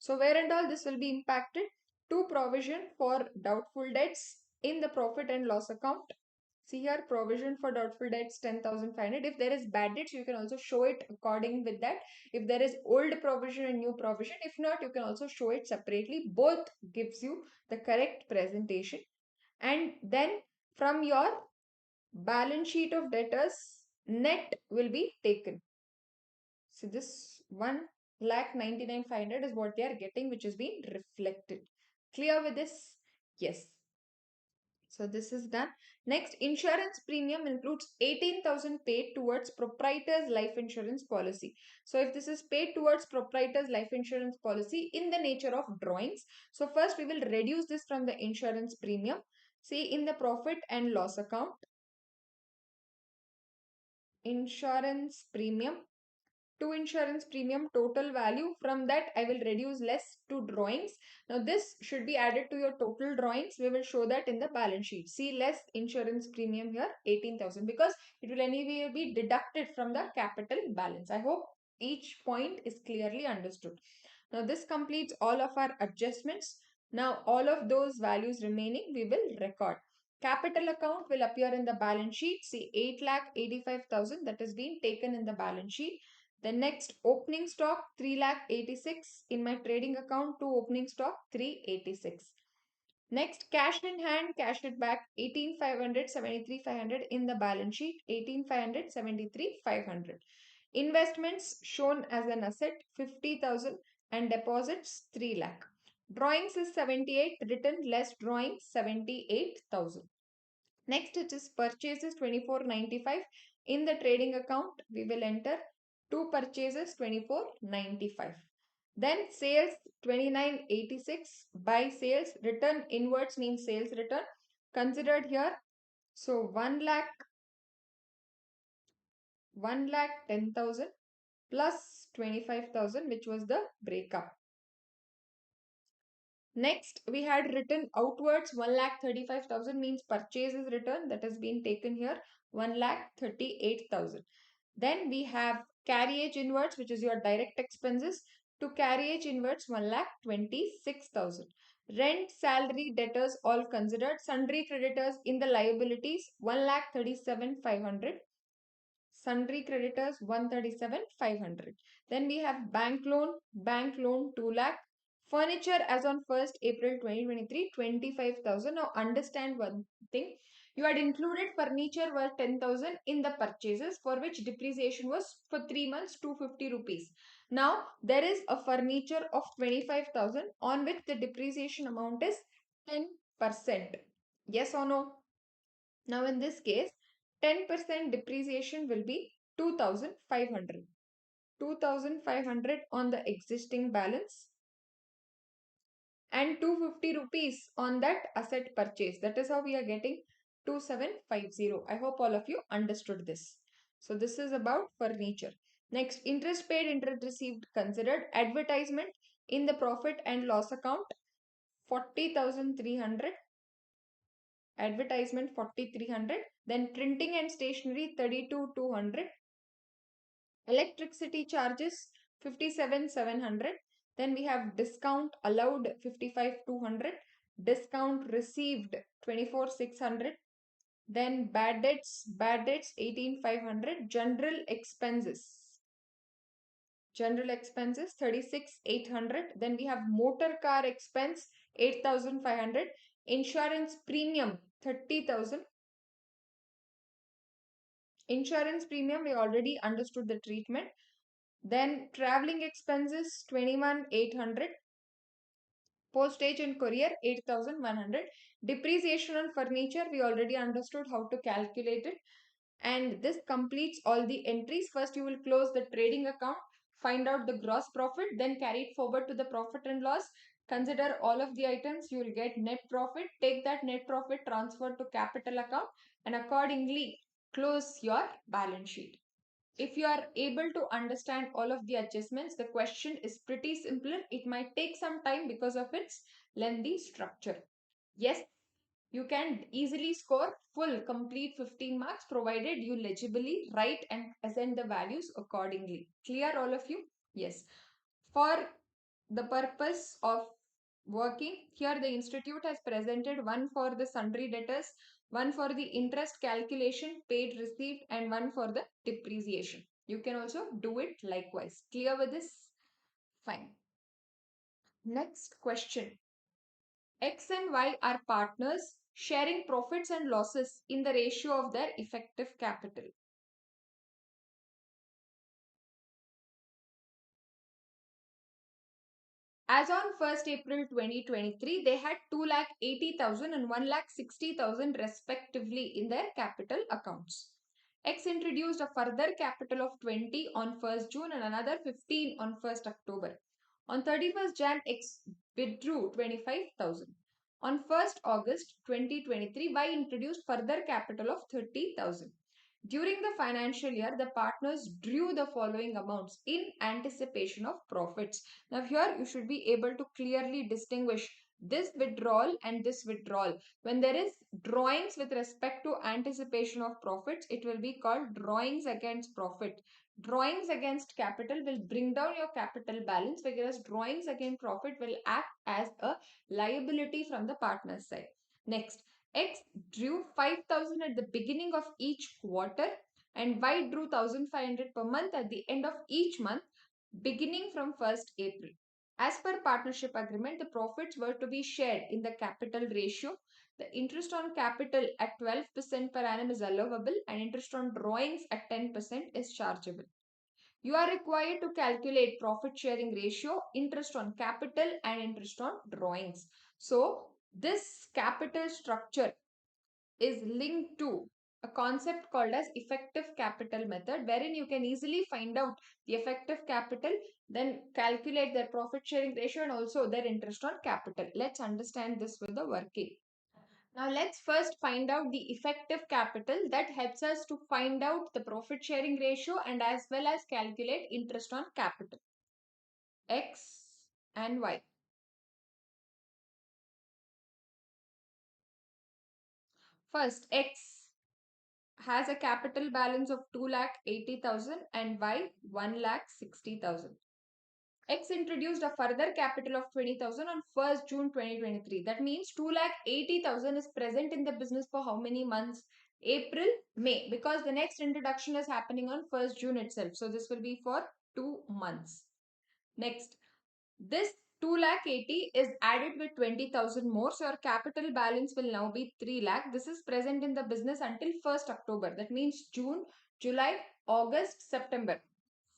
So where and all this will be impacted? To provision for doubtful debts in the profit and loss account. See here, provision for doubtful debts 10,500. If there is bad debts, you can also show it according with that. If there is old provision and new provision, if not, you can also show it separately. Both gives you the correct presentation. And then from your balance sheet of debtors, net will be taken. So this 1,99,500 is what they are getting, which is being reflected. Clear with this? Yes. So this is done. Next, insurance premium includes 18,000 paid towards proprietor's life insurance policy. So if this is paid towards proprietor's life insurance policy in the nature of drawings. So first we will reduce this from the insurance premium. See, in the profit and loss account, insurance premium to insurance premium total value. From that, I will reduce less to drawings. Now, this should be added to your total drawings. We will show that in the balance sheet. See less insurance premium here, 18,000, because it will anyway be deducted from the capital balance. I hope each point is clearly understood. Now, this completes all of our adjustments. Now, all of those values remaining, we will record. Capital account will appear in the balance sheet. See 8,85,000 that is being taken in the balance sheet. The next opening stock 3,86,000 in my trading account to opening stock 386. Next cash in hand, cash it back 18,500, 73,500 in the balance sheet 18,500, 73,500. Investments shown as an asset 50,000 and deposits 3 lakh. Drawings is 78, written less drawings 78,000. Next, it is purchases 2495. In the trading account, we will enter two purchases 2495. Then sales 2986. By sales, return inwards means sales return considered here. So 1,10,000 plus 25,000, which was the breakup. Next, we had written outwards 1,35,000 means purchases return that has been taken here 1,38,000. Then we have carriage inwards, which is your direct expenses, to carriage inwards 1,26,000. Rent, salary, debtors all considered. Sundry creditors in the liabilities 1,37,500. Sundry creditors 137,500. Then we have bank loan 2 lakh. Furniture as on 1st April 2023, 25,000. Now understand one thing. You had included furniture worth 10,000 in the purchases for which depreciation was for 3 months 250 rupees. Now there is a furniture of 25,000 on which the depreciation amount is 10%. Yes or no? Now in this case, 10% depreciation will be 2,500. 2,500 on the existing balance and 250 rupees on that asset purchase. That is how we are getting 2750. I hope all of you understood this. So this is about furniture. Next, interest paid, interest received considered. Advertisement in the profit and loss account 40,300. Advertisement 4,300. Then printing and stationery 32,200. Electricity charges 57,700. Then we have discount allowed 55,200. Discount received 24,600. Then bad debts 18,500. General expenses 36,800. Then we have motor car expense 8,500. Insurance premium 30,000. Insurance premium, we already understood the treatment. Then traveling expenses 21,800. Postage and courier 8,100. Depreciation on furniture, we already understood how to calculate it. And this completes all the entries. First, you will close the trading account, find out the gross profit, then carry it forward to the profit and loss. Consider all of the items, you will get net profit. Take that net profit, transfer to capital account, and accordingly close your balance sheet. If you are able to understand all of the adjustments, the question is pretty simple. It might take some time because of its lengthy structure. Yes, you can easily score full complete 15 marks provided you legibly write and assign the values accordingly. Clear all of you? Yes. For the purpose of working, here the institute has presented one for the sundry debtors, one for the interest calculation, paid received, and one for the depreciation. You can also do it likewise. Clear with this? Fine. Next question. X and Y are partners sharing profits and losses in the ratio of their effective capital. As on 1st April 2023, they had 2,80,000 and 1,60,000 respectively in their capital accounts. X introduced a further capital of 20 on 1st June and another 15 on 1st October. On 31st Jan, X withdrew 25,000. On 1st August 2023, Y introduced further capital of 30,000. During the financial year, the partners drew the following amounts in anticipation of profits. Now, here you should be able to clearly distinguish this withdrawal and this withdrawal. When there is drawings with respect to anticipation of profits, it will be called drawings against profit. Drawings against capital will bring down your capital balance, whereas drawings against profit will act as a liability from the partner's side. Next, X drew 5,000 at the beginning of each quarter and Y drew 1,500 per month at the end of each month beginning from 1st April. As per partnership agreement, the profits were to be shared in the capital ratio. The interest on capital at 12% per annum is allowable and interest on drawings at 10% is chargeable. You are required to calculate profit sharing ratio, interest on capital and interest on drawings. So, this capital structure is linked to a concept called as effective capital method, wherein you can easily find out the effective capital, then calculate their profit sharing ratio and also their interest on capital. Let's understand this with the working. Now let's first find out the effective capital that helps us to find out the profit sharing ratio and as well as calculate interest on capital. X and Y. First, X has a capital balance of 2,80,000 and Y 1,60,000. X introduced a further capital of 20,000 on 1st June 2023. That means 2,80,000 is present in the business for how many months? April, May, because the next introduction is happening on 1st June itself. So this will be for 2 months. Next, this 2 lakh 80 is added with 20,000 more. So your capital balance will now be 3 lakh. This is present in the business until 1st October. That means June, July, August, September.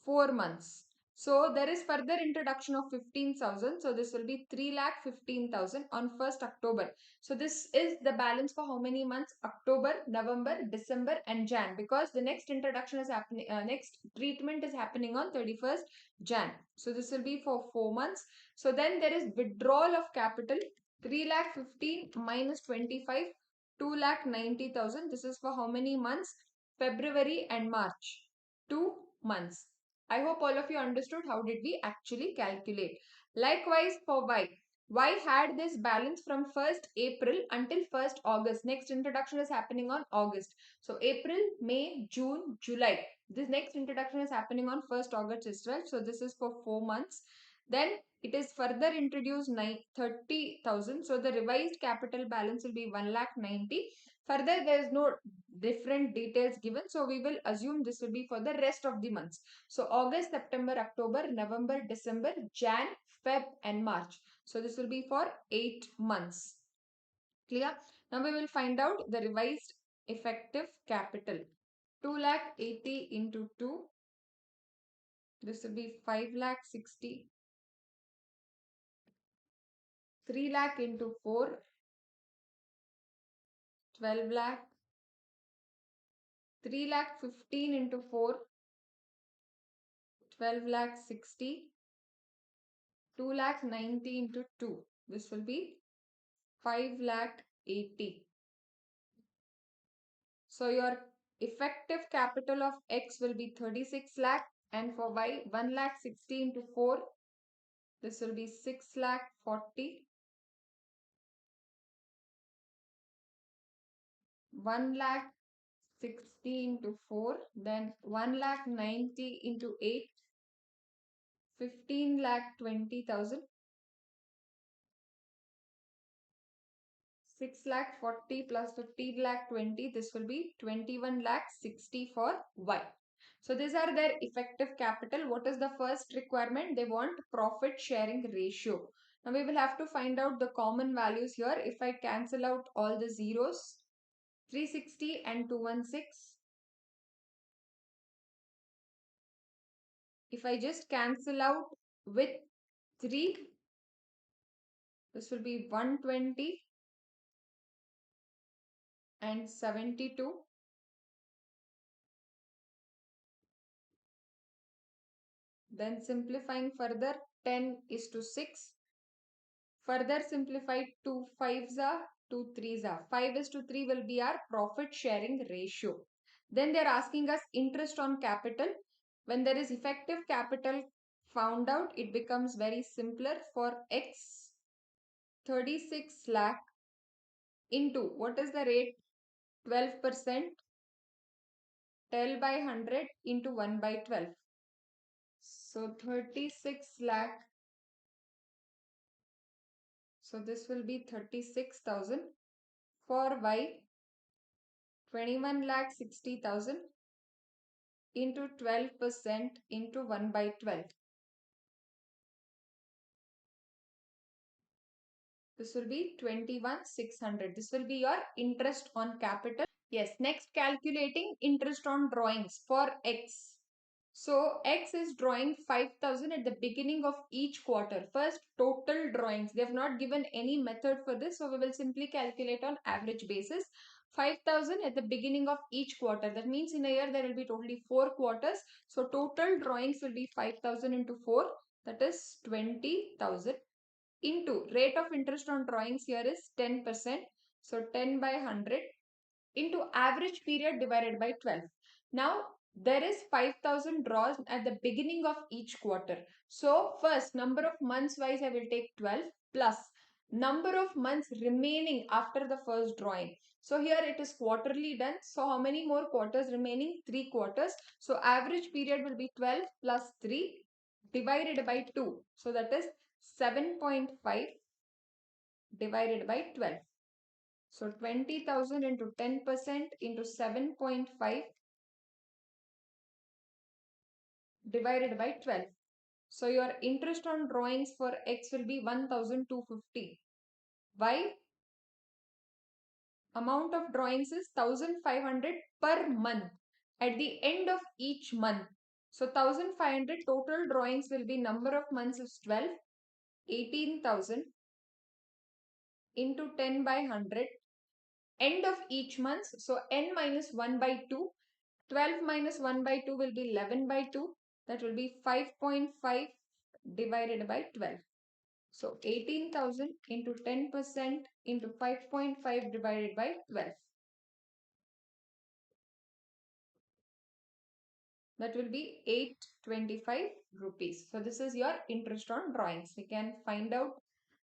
4 months. So there is further introduction of 15,000. So this will be 3 lakh 15,000 on 1st October. So this is the balance for how many months? October, November, December and Jan, because the next introduction is happening, next treatment is happening on 31st Jan. So this will be for 4 months. So then there is withdrawal of capital 3 lakh 15 minus 25, 2 lakh 90,000. This is for how many months? February and March. 2 months. I hope all of you understood how did we actually calculate. Likewise for Y. Y had this balance from 1st April until 1st August. Next introduction is happening on August. So April, May, June, July. This next introduction is happening on 1st August itself. So this is for 4 months. Then it is further introduced 30,000. So the revised capital balance will be 1,90,000. Further, there is no different details given. So we will assume this will be for the rest of the months. So August, September, October, November, December, Jan, Feb and March. So this will be for 8 months. Clear? Now we will find out the revised effective capital. 2 lakh 80 into 2. This will be 5 lakh 60. 3 lakh into 4. 12 lakh. 3 lakh 15 into 4. 12 lakh 60. 2 lakh 90 into 2. This will be 5 lakh 80. So your effective capital of X will be 36 lakh and for Y 1 lakh 60 into 4. This will be 6 lakh 40. 1 lakh 60 into 4. Then 1 lakh 90 into 8. 15 lakh 20,000. 6 lakh 40 plus 15 lakh 20. This will be 21 lakh 60 for Y. So these are their effective capital. What is the first requirement? They want profit sharing ratio. Now we will have to find out the common values here. If I cancel out all the zeros, 360 and 216. If I just cancel out with 3, this will be 120 and 72. Then simplifying further, 10 is to 6. Further simplified, 2 5s are, 2 3s are. 5 is to 3 will be our profit sharing ratio. Then they're asking us interest on capital. When there is effective capital found out, it becomes very simpler. For X, 36 lakh into, what is the rate? 12%, 12 by 100 into 1 by 12. So 36 lakh. So this will be 36,000. For Y, 21 lakh 60,000 into 12% into 1 by 12. This will be 21,600. This will be your interest on capital. Yes, next calculating interest on drawings for X. So X is drawing 5,000 at the beginning of each quarter. First, total drawings. They have not given any method for this. So we will simply calculate on average basis. 5,000 at the beginning of each quarter. That means in a year there will be totally 4 quarters. So total drawings will be 5,000 into 4. That is 20,000 into rate of interest on drawings here is 10%. So 10 by 100 into average period divided by 12. Now there is 5,000 draws at the beginning of each quarter. So first number of months wise I will take 12 plus number of months remaining after the first drawing. So here it is quarterly done. So how many more quarters remaining? 3 quarters. So average period will be 12 plus 3 divided by 2. So that is 7.5 divided by 12. So 20,000 into 10% into 7.5 divided by 12. So your interest on drawings for X will be 1,250. Y, amount of drawings is 1,500 per month at the end of each month. So 1,500 total drawings will be, number of months is 12, 18,000 into 10 by 100. End of each month, so n minus 1 by 2. 12 minus 1 by 2 will be 11 by 2. That will be 5.5 divided by 12. So 18,000 into 10% into 5.5 divided by 12. That will be 825 rupees. So this is your interest on drawings. We can find out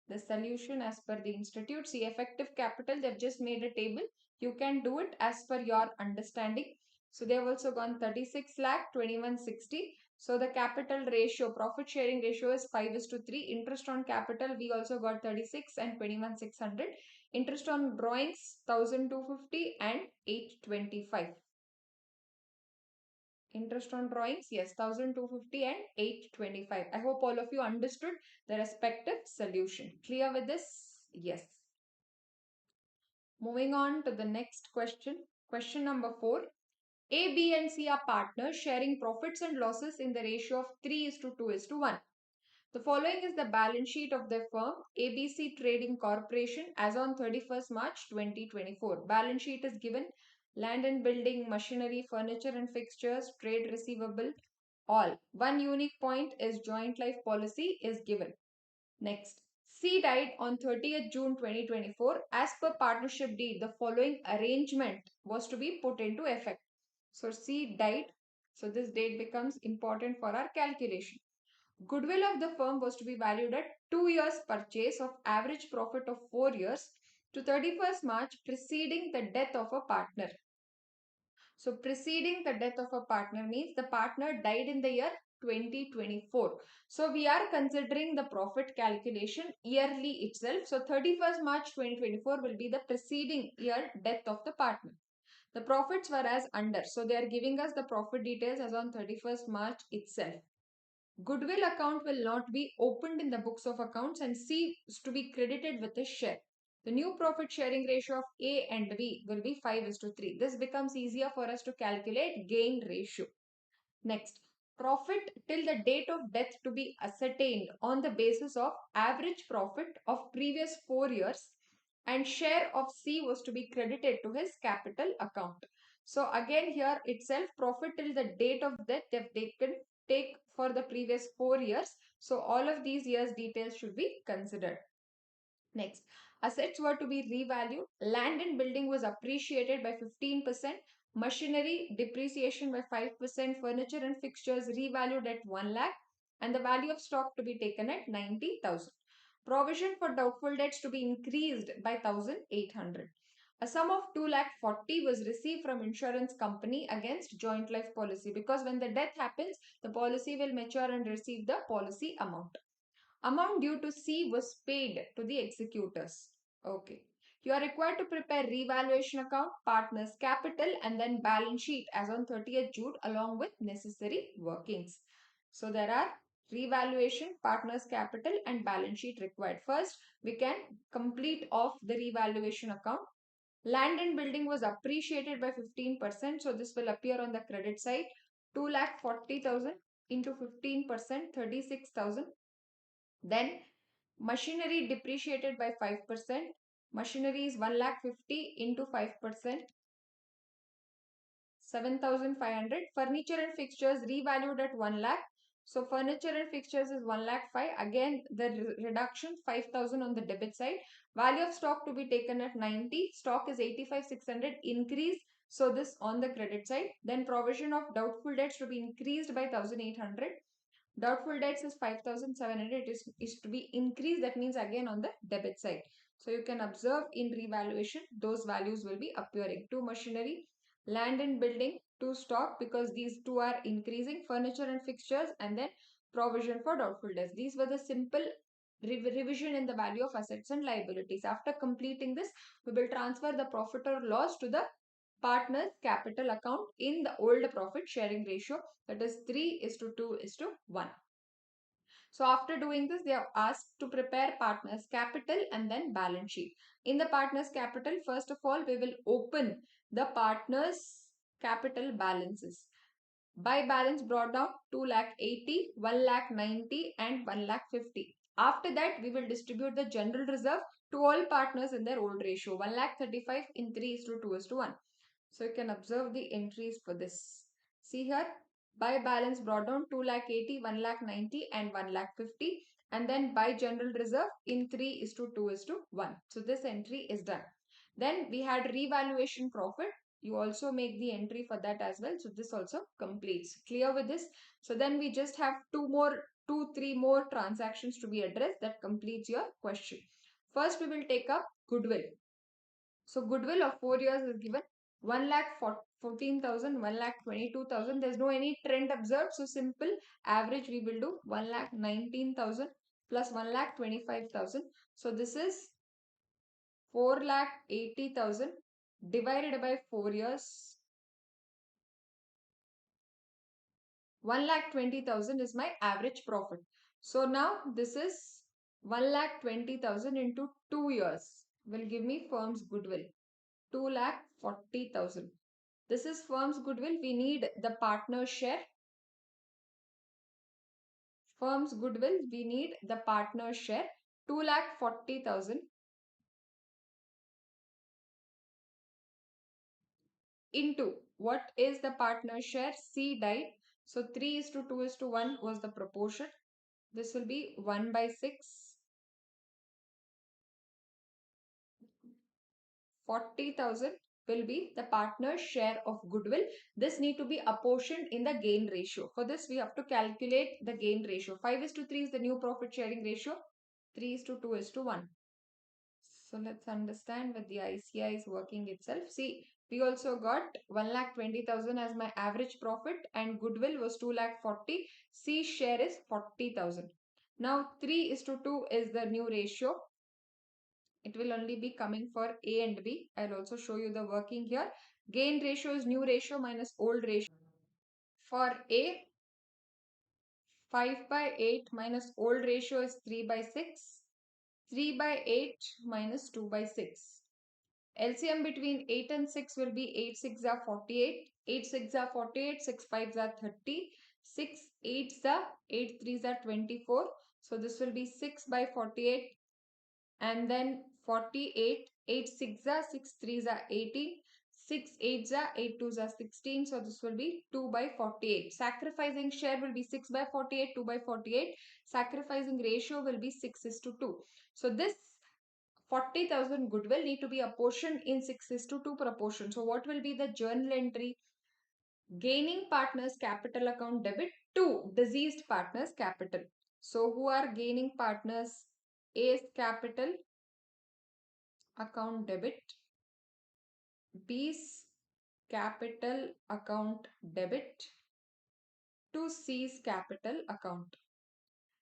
the solution as per the institute. See, effective capital, they've just made a table. You can do it as per your understanding. So they have also gone 36 lakh, 2160. So the capital ratio, profit sharing ratio is 5:3. Interest on capital, we also got 36 and 21,600. Interest on drawings, 1,250 and 825. Interest on drawings, yes, 1,250 and 825. I hope all of you understood the respective solution. Clear with this? Yes. Moving on to the next question. Question number 4. A, B and C are partners sharing profits and losses in the ratio of 3:2:1. The following is the balance sheet of the firm ABC Trading Corporation as on 31st March 2024. Balance sheet is given. Land and building, machinery, furniture and fixtures, trade receivable, all. One unique point is joint life policy is given. Next. C died on 30th June 2024. As per partnership deed, the following arrangement was to be put into effect. So C died. So this date becomes important for our calculation. Goodwill of the firm was to be valued at 2 years purchase of average profit of 4 years to 31st March preceding the death of a partner. So preceding the death of a partner means the partner died in the year 2024. So we are considering the profit calculation yearly itself. So 31st March 2024 will be the preceding year death of the partner. The profits were as under. So they are giving us the profit details as on 31st March itself. Goodwill account will not be opened in the books of accounts and C is to be credited with a share. The new profit sharing ratio of A and B will be 5:3. This becomes easier for us to calculate gain ratio. Next, profit till the date of death to be ascertained on the basis of average profit of previous 4 years, and share of C was to be credited to his capital account. So again here itself, profit till the date of death they have taken take for the previous 4 years. So all of these years details should be considered. Next, assets were to be revalued. Land and building was appreciated by 15%. Machinery depreciation by 5%, furniture and fixtures revalued at 1 lakh, and the value of stock to be taken at 90,000. Provision for doubtful debts to be increased by 1,800. A sum of 2 lakh 40 was received from insurance company against joint life policy, because when the death happens, the policy will mature and receive the policy amount. Amount due to C was paid to the executors. Okay. You are required to prepare revaluation account, partners capital, and then balance sheet as on 30th June along with necessary workings. So there are revaluation, partners capital, and balance sheet required. First, we can complete off the revaluation account. Land and building was appreciated by 15%. So this will appear on the credit side. 2,40,000 into 15%, 36,000. Then machinery depreciated by 5%. Machinery is 1 lakh 50 into 5%, 7,500. Furniture and fixtures revalued at 1 lakh. So furniture and fixtures is 1 lakh 5. Again, the reduction 5,000 on the debit side. Value of stock to be taken at 90. Stock is 85,600 increase. So this on the credit side. Then provision of doubtful debts to be increased by 1,800. Doubtful debts is 5,700. It is to be increased. That means again on the debit side. So you can observe in revaluation, those values will be appearing. To machinery, land and building, to stock, because these two are increasing, furniture and fixtures, and then provision for doubtful debts. These were the simple revision in the value of assets and liabilities. After completing this, we will transfer the profit or loss to the partners capital account in the old profit sharing ratio, that is 3 is to 2 is to 1. So after doing this, they are asked to prepare partners capital and then balance sheet. In the partners capital, first of all, we will open the partners capital balances. By balance brought down 2 lakh 80, 1 lakh 90 and 1 lakh 50. After that, we will distribute the general reserve to all partners in their old ratio. 1 lakh 35 in 3 is to 2 is to 1. So you can observe the entries for this. See here, by balance brought down 2 lakh 80, 1 lakh 90 and 1 lakh 50. And then by general reserve in 3 is to 2 is to 1. So this entry is done. Then we had revaluation profit. You also make the entry for that as well. So this also completes. Clear with this? So then we just have three more transactions to be addressed. That completes your question. First, we will take up goodwill. So goodwill of 4 years is given 1 lakh 14,000, 1 lakh 22,000. There's no any trend observed. So simple average we will do 1 lakh 19,000 plus 1 lakh 25,000. So this is 4 lakh 80,000 divided by 4 years. 1 lakh 20,000 is my average profit. So now this is 1 lakh 20,000 into 2 years will give me firm's goodwill. 2 lakh 40,000. This is firm's goodwill. We need the partner share. Firm's goodwill, we need the partner share. 2 lakh 40,000 into what is the partner share? C died. So 3 is to 2 is to 1 was the proportion. This will be 1 by 6. 40,000 will be the partner's share of goodwill. This need to be apportioned in the gain ratio. For this, we have to calculate the gain ratio. 5 is to 3 is the new profit sharing ratio. 3 is to 2 is to 1. So let's understand what the ICAI is working itself. See, we also got 1 lakh 20,000 as my average profit and goodwill was 2 lakh 40. C share is 40,000. Now 3 is to 2 is the new ratio. It will only be coming for A and B. I'll also show you the working here. Gain ratio is new ratio minus old ratio. For A, 5 by 8 minus old ratio is 3 by 6. 3 by 8 minus 2 by 6. LCM between 8 and 6 will be 8 6 are 48. 8 6 are 48. 6 5 are 30. 6 8 are 8 3 are 24. So this will be 6 by 48. And then 48, 8 6 are 6 3s are 18, 6 8s are 8 2s are 16. So this will be 2 by 48. Sacrificing share will be 6 by 48, 2 by 48. Sacrificing ratio will be 6 is to 2. So this 40,000 goodwill need to be apportioned in 6:2 proportion. So what will be the journal entry? Gaining partners capital account debit to deceased partners capital. So who are gaining partners? A's capital account debit, B's capital account debit to C's capital account.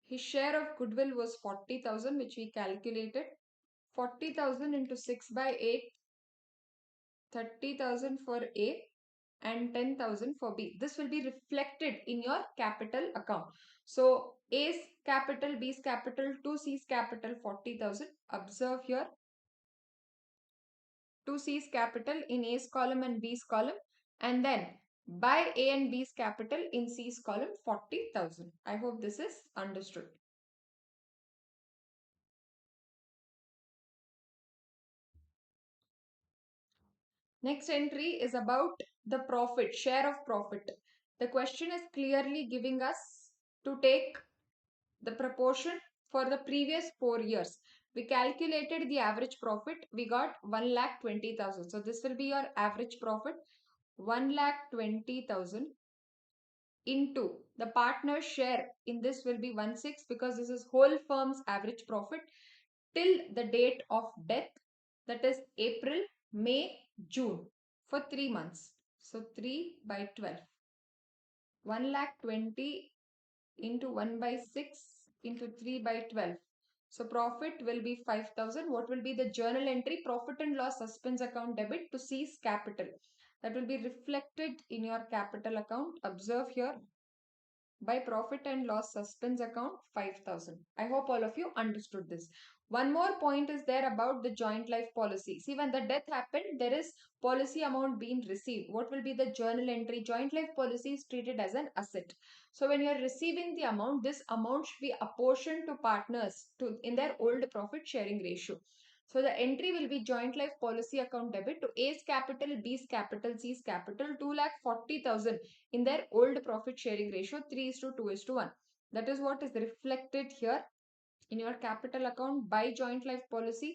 His share of goodwill was 40,000, which we calculated. 40,000 into 6 by 8, 30,000 for A and 10,000 for B. This will be reflected in your capital account. So A's capital, B's capital, to C's capital 40,000. Observe here, to C's capital in A's column and B's column, and then by A and B's capital in C's column 40,000. I hope this is understood. Next entry is about the profit, share of profit. The question is clearly giving us to take the proportion for the previous 4 years. We calculated the average profit. We got 1,20,000. So this will be your average profit. 1,20,000 into the partner's share in this will be 1/6 because this is whole firm's average profit till the date of death, that is April, May, June, for 3 months. So 3 by 12. 1,20,000 into 1 by 6 into 3 by 12. So profit will be 5,000. What will be the journal entry? Profit and loss suspense account debit to cease capital. That will be reflected in your capital account. Observe here, by profit and loss suspense account 5,000. I hope all of you understood this. One more point is there about the joint life policy. See, when the death happened, there is policy amount being received. What will be the journal entry? Joint life policy is treated as an asset. So when you are receiving the amount, this amount should be apportioned to partners to in their old profit sharing ratio. So the entry will be joint life policy account debit to A's capital, B's capital, C's capital, 2,40,000 in their old profit sharing ratio 3:2:1. That is what is reflected here in your capital account by joint life policy,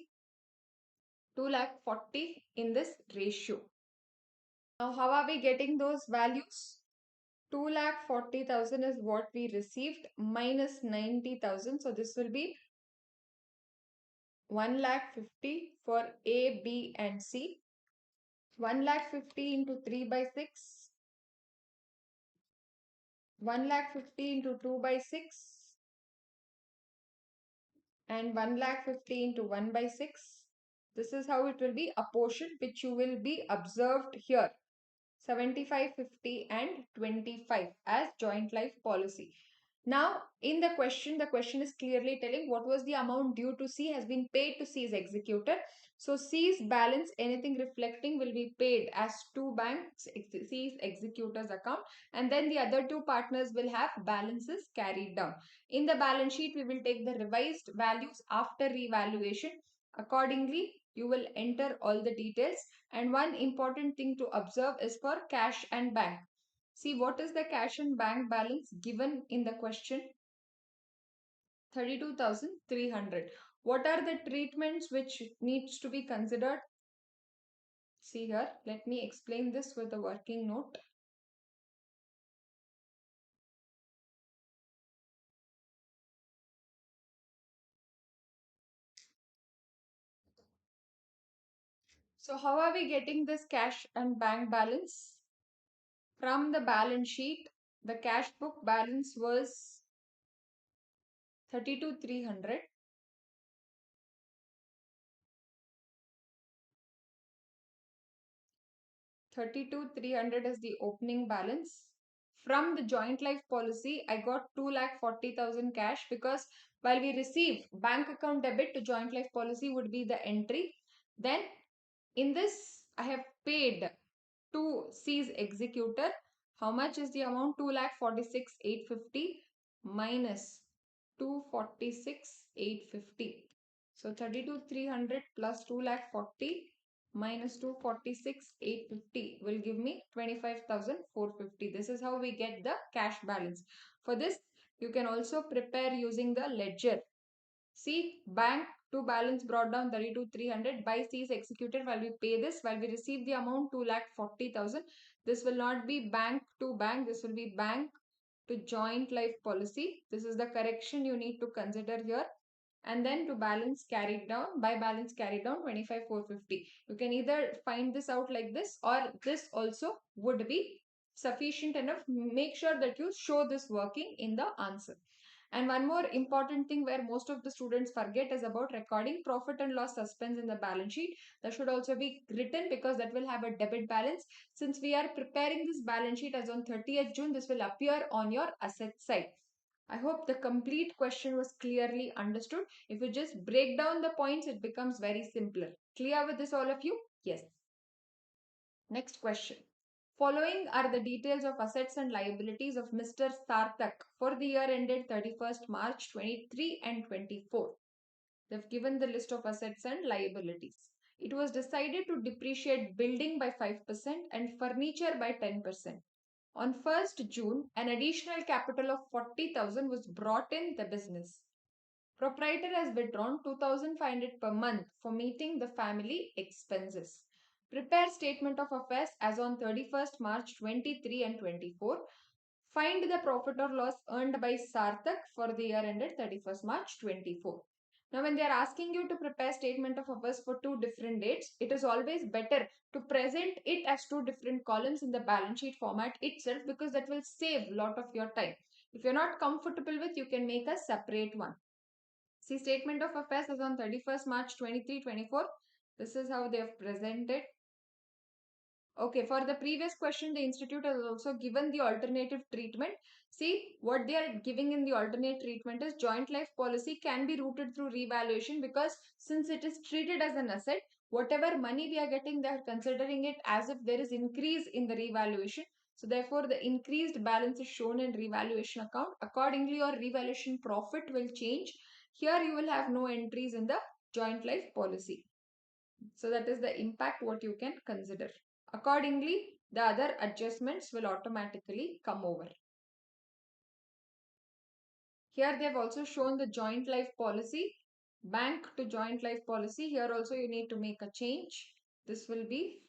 2,40,000 in this ratio. Now how are we getting those values? 2,40,000 is what we received minus 90,000. So this will be 1,50,000 for A, B and C. 1,50,000 into 3 by 6. 1,50,000 into 2 by 6. And 1,50,000 into 1 by 6. This is how it will be apportioned, which you will be observed here. 75, 50 and 25 as joint life policy. Now, in the question is clearly telling what was the amount due to C has been paid to C's executor. So, C's balance, anything reflecting, will be paid as two banks, C's executor's account, and then the other two partners will have balances carried down. In the balance sheet, we will take the revised values after revaluation. Accordingly, you will enter all the details. And one important thing to observe is for cash and bank. See, what is the cash and bank balance given in the question? 32,300. What are the treatments which needs to be considered? See here, let me explain this with a working note. So how are we getting this cash and bank balance? From the balance sheet, the cash book balance was 32,300. 32,300 is the opening balance. From the joint life policy, I got 2,40,000 cash because while we receive bank account debit to joint life policy would be the entry. Then in this, I have paid to C's executor. How much is the amount? 2,46,850 minus 246,850. So 32,300 plus 2,40,000 minus 246,850 will give me 25,450. This is how we get the cash balance. For this, you can also prepare using the ledger. See, bank To balance brought down 32,300. By C is executed while we pay this. While we receive the amount 2,40,000. This will not be bank to bank. This will be bank to joint life policy. This is the correction you need to consider here. And then to balance carried down, by balance carried down 25,450. You can either find this out like this, or this also would be sufficient enough. Make sure that you show this working in the answer. And one more important thing where most of the students forget is about recording profit and loss suspense in the balance sheet. That should also be written because that will have a debit balance. Since we are preparing this balance sheet as on 30th June, this will appear on your asset side. I hope the complete question was clearly understood. If you just break down the points, it becomes very simpler. Clear with this, all of you? Yes. Next question. Following are the details of assets and liabilities of Mr. Sarthak for the year ended 31st March 23 and 24. They've given the list of assets and liabilities. It was decided to depreciate building by 5% and furniture by 10%. On 1st June, an additional capital of 40,000 was brought in the business. Proprietor has withdrawn 2,500 per month for meeting the family expenses. Prepare statement of affairs as on 31st March 23 and 24. Find the profit or loss earned by Sarthak for the year ended 31st March 24. Now, when they are asking you to prepare statement of affairs for two different dates, it is always better to present it as two different columns in the balance sheet format itself, because that will save a lot of your time. If you're not comfortable with, you can make a separate one. See, statement of affairs is on 31st March 23-24. This is how they have presented. Okay, for the previous question, the institute has also given the alternative treatment. See, what they are giving in the alternate treatment is joint life policy can be routed through revaluation, because since it is treated as an asset, whatever money we are getting, they are considering it as if there is increase in the revaluation. So therefore, the increased balance is shown in revaluation account. Accordingly, your revaluation profit will change. Here you will have no entries in the joint life policy. So that is the impact what you can consider. Accordingly, the other adjustments will automatically come over. Here they have also shown the joint life policy, bank to joint life policy. Here also you need to make a change. This will be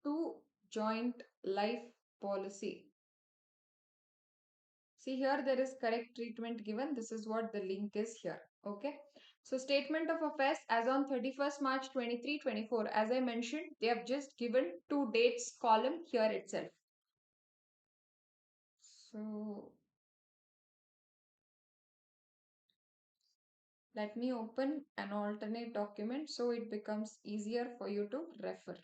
to joint life policy. See, here there is correct treatment given. This is what the link is here. Okay. So statement of affairs as on 31st March 23-24. As I mentioned, they have just given two dates column here itself. So let me open an alternate document so it becomes easier for you to refer.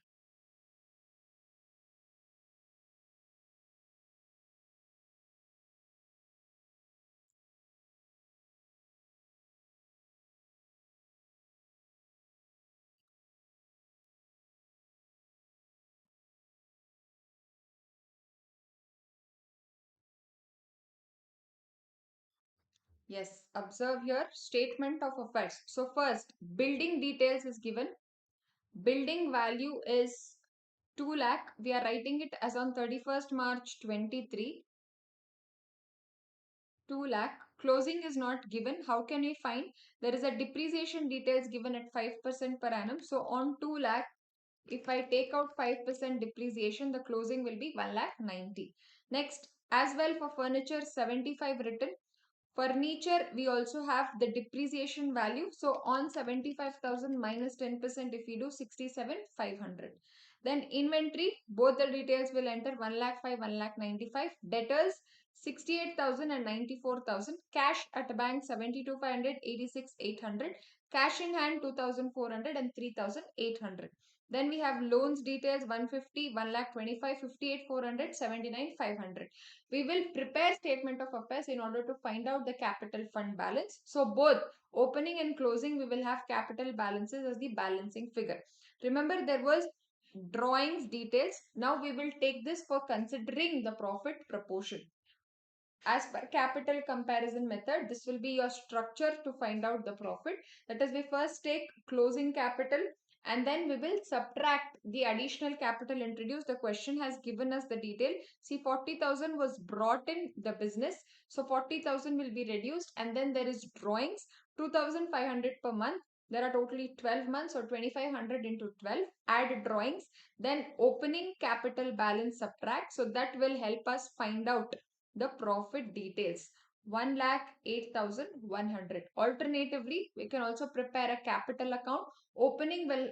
Yes, observe here statement of affairs. So first, building details is given. Building value is 2 lakh. We are writing it as on 31st March 23. 2 lakh. Closing is not given. How can we find? There is a depreciation details given at 5% per annum. So on 2 lakh, if I take out 5% depreciation, the closing will be 1 lakh 90. Next, as well for furniture, 75 written. Furniture, we also have the depreciation value. So on 75,000 minus 10%, if we do 67,500. Then inventory, both the details will enter 1 lakh 5, 1 lakh 95. Debtors, 68,000 and 94,000. Cash at bank, 72,500, 86,800. Cash in hand, 2,400 and 3,800. Then we have loans details 150, 1 lakh 25, 58, 400, 79, 500. We will prepare statement of affairs in order to find out the capital fund balance. So both opening and closing, we will have capital balances as the balancing figure. Remember, there was drawings details. Now we will take this for considering the profit proportion. As per capital comparison method, this will be your structure to find out the profit. That is, we first take closing capital and then we will subtract the additional capital introduced. The question has given us the detail. See, 40,000 was brought in the business, so 40,000 will be reduced, and then there is drawings, 2,500 per month. There are totally 12 months, or 2,500 into 12. Add drawings, then opening capital balance subtract. So that will help us find out the profit details. 1,08,100. Alternatively, we can also prepare a capital account. Opening will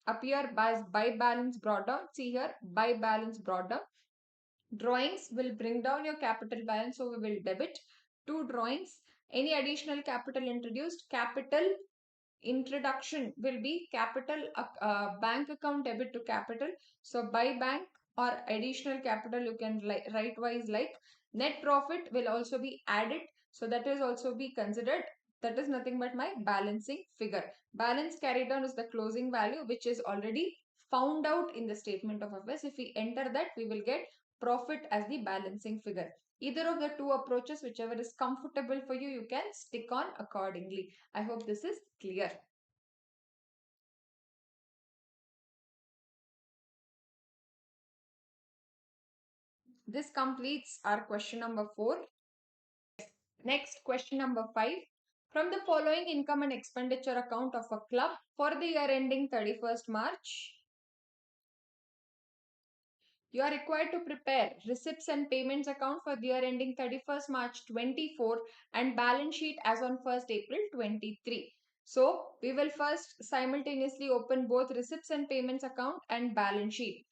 appear as by balance brought down. See here, by balance brought down. Drawings will bring down your capital balance, so we will debit two drawings. Any additional capital introduced, capital introduction will be capital bank account debit to capital. So by bank or additional capital, you can write wise like net profit will also be added. So that is also be considered. That is nothing but my balancing figure. Balance carried on is the closing value, which is already found out in the statement of affairs. If we enter that, we will get profit as the balancing figure. Either of the two approaches, whichever is comfortable for you, you can stick on accordingly. I hope this is clear. This completes our question number 4. Next, question number 5. From the following income and expenditure account of a club for the year ending 31st March, you are required to prepare receipts and payments account for the year ending 31st March 24 and balance sheet as on 1st April 23. So, we will first simultaneously open both receipts and payments account and balance sheet.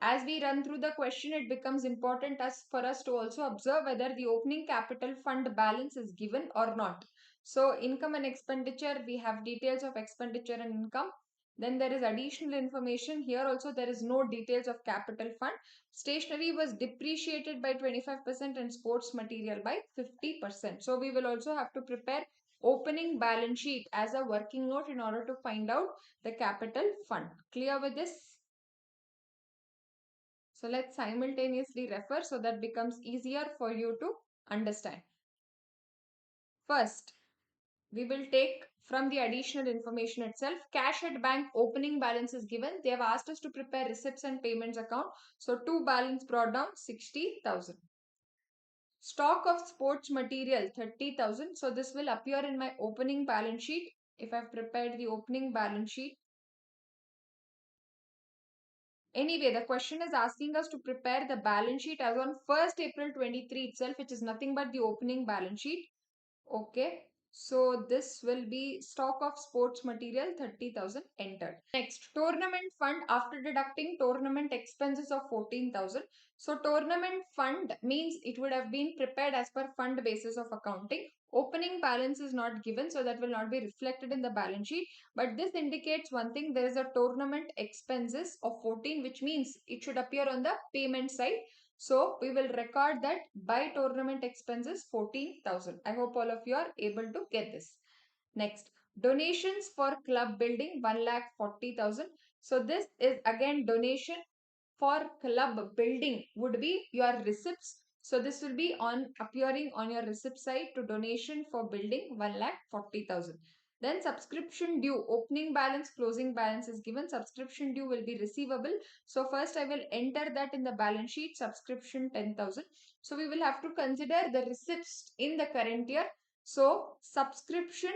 As we run through the question, it becomes important for us to also observe whether the opening capital fund balance is given or not. So, income and expenditure, we have details of expenditure and income. Then there is additional information. Here also there is no details of capital fund. Stationery was depreciated by 25% and sports material by 50%. So, we will also have to prepare opening balance sheet as a working note in order to find out the capital fund. Clear with this? So let's simultaneously refer so that becomes easier for you to understand. First, we will take from the additional information itself. Cash at bank opening balance is given. They have asked us to prepare receipts and payments account. So two balance brought down 60,000. Stock of sports material 30,000. So this will appear in my opening balance sheet. If I've prepared the opening balance sheet, anyway, the question is asking us to prepare the balance sheet as on 1st April 23 itself, which is nothing but the opening balance sheet. Okay. So this will be stock of sports material 30,000 entered. Next, tournament fund after deducting tournament expenses of 14,000. So tournament fund means it would have been prepared as per fund basis of accounting. Opening balance is not given, so that will not be reflected in the balance sheet. But this indicates one thing, there is a tournament expenses of 14, which means it should appear on the payment side. So we will record that by tournament expenses 14,000. I hope all of you are able to get this. Next, donations for club building 1,40,000. So this is again donation for club building would be your receipts. So this will be on appearing on your receipt side to donation for building 1,40,000. Then subscription due, opening balance, closing balance is given. Subscription due will be receivable. So first I will enter that in the balance sheet, subscription 10,000. So we will have to consider the receipts in the current year. So subscription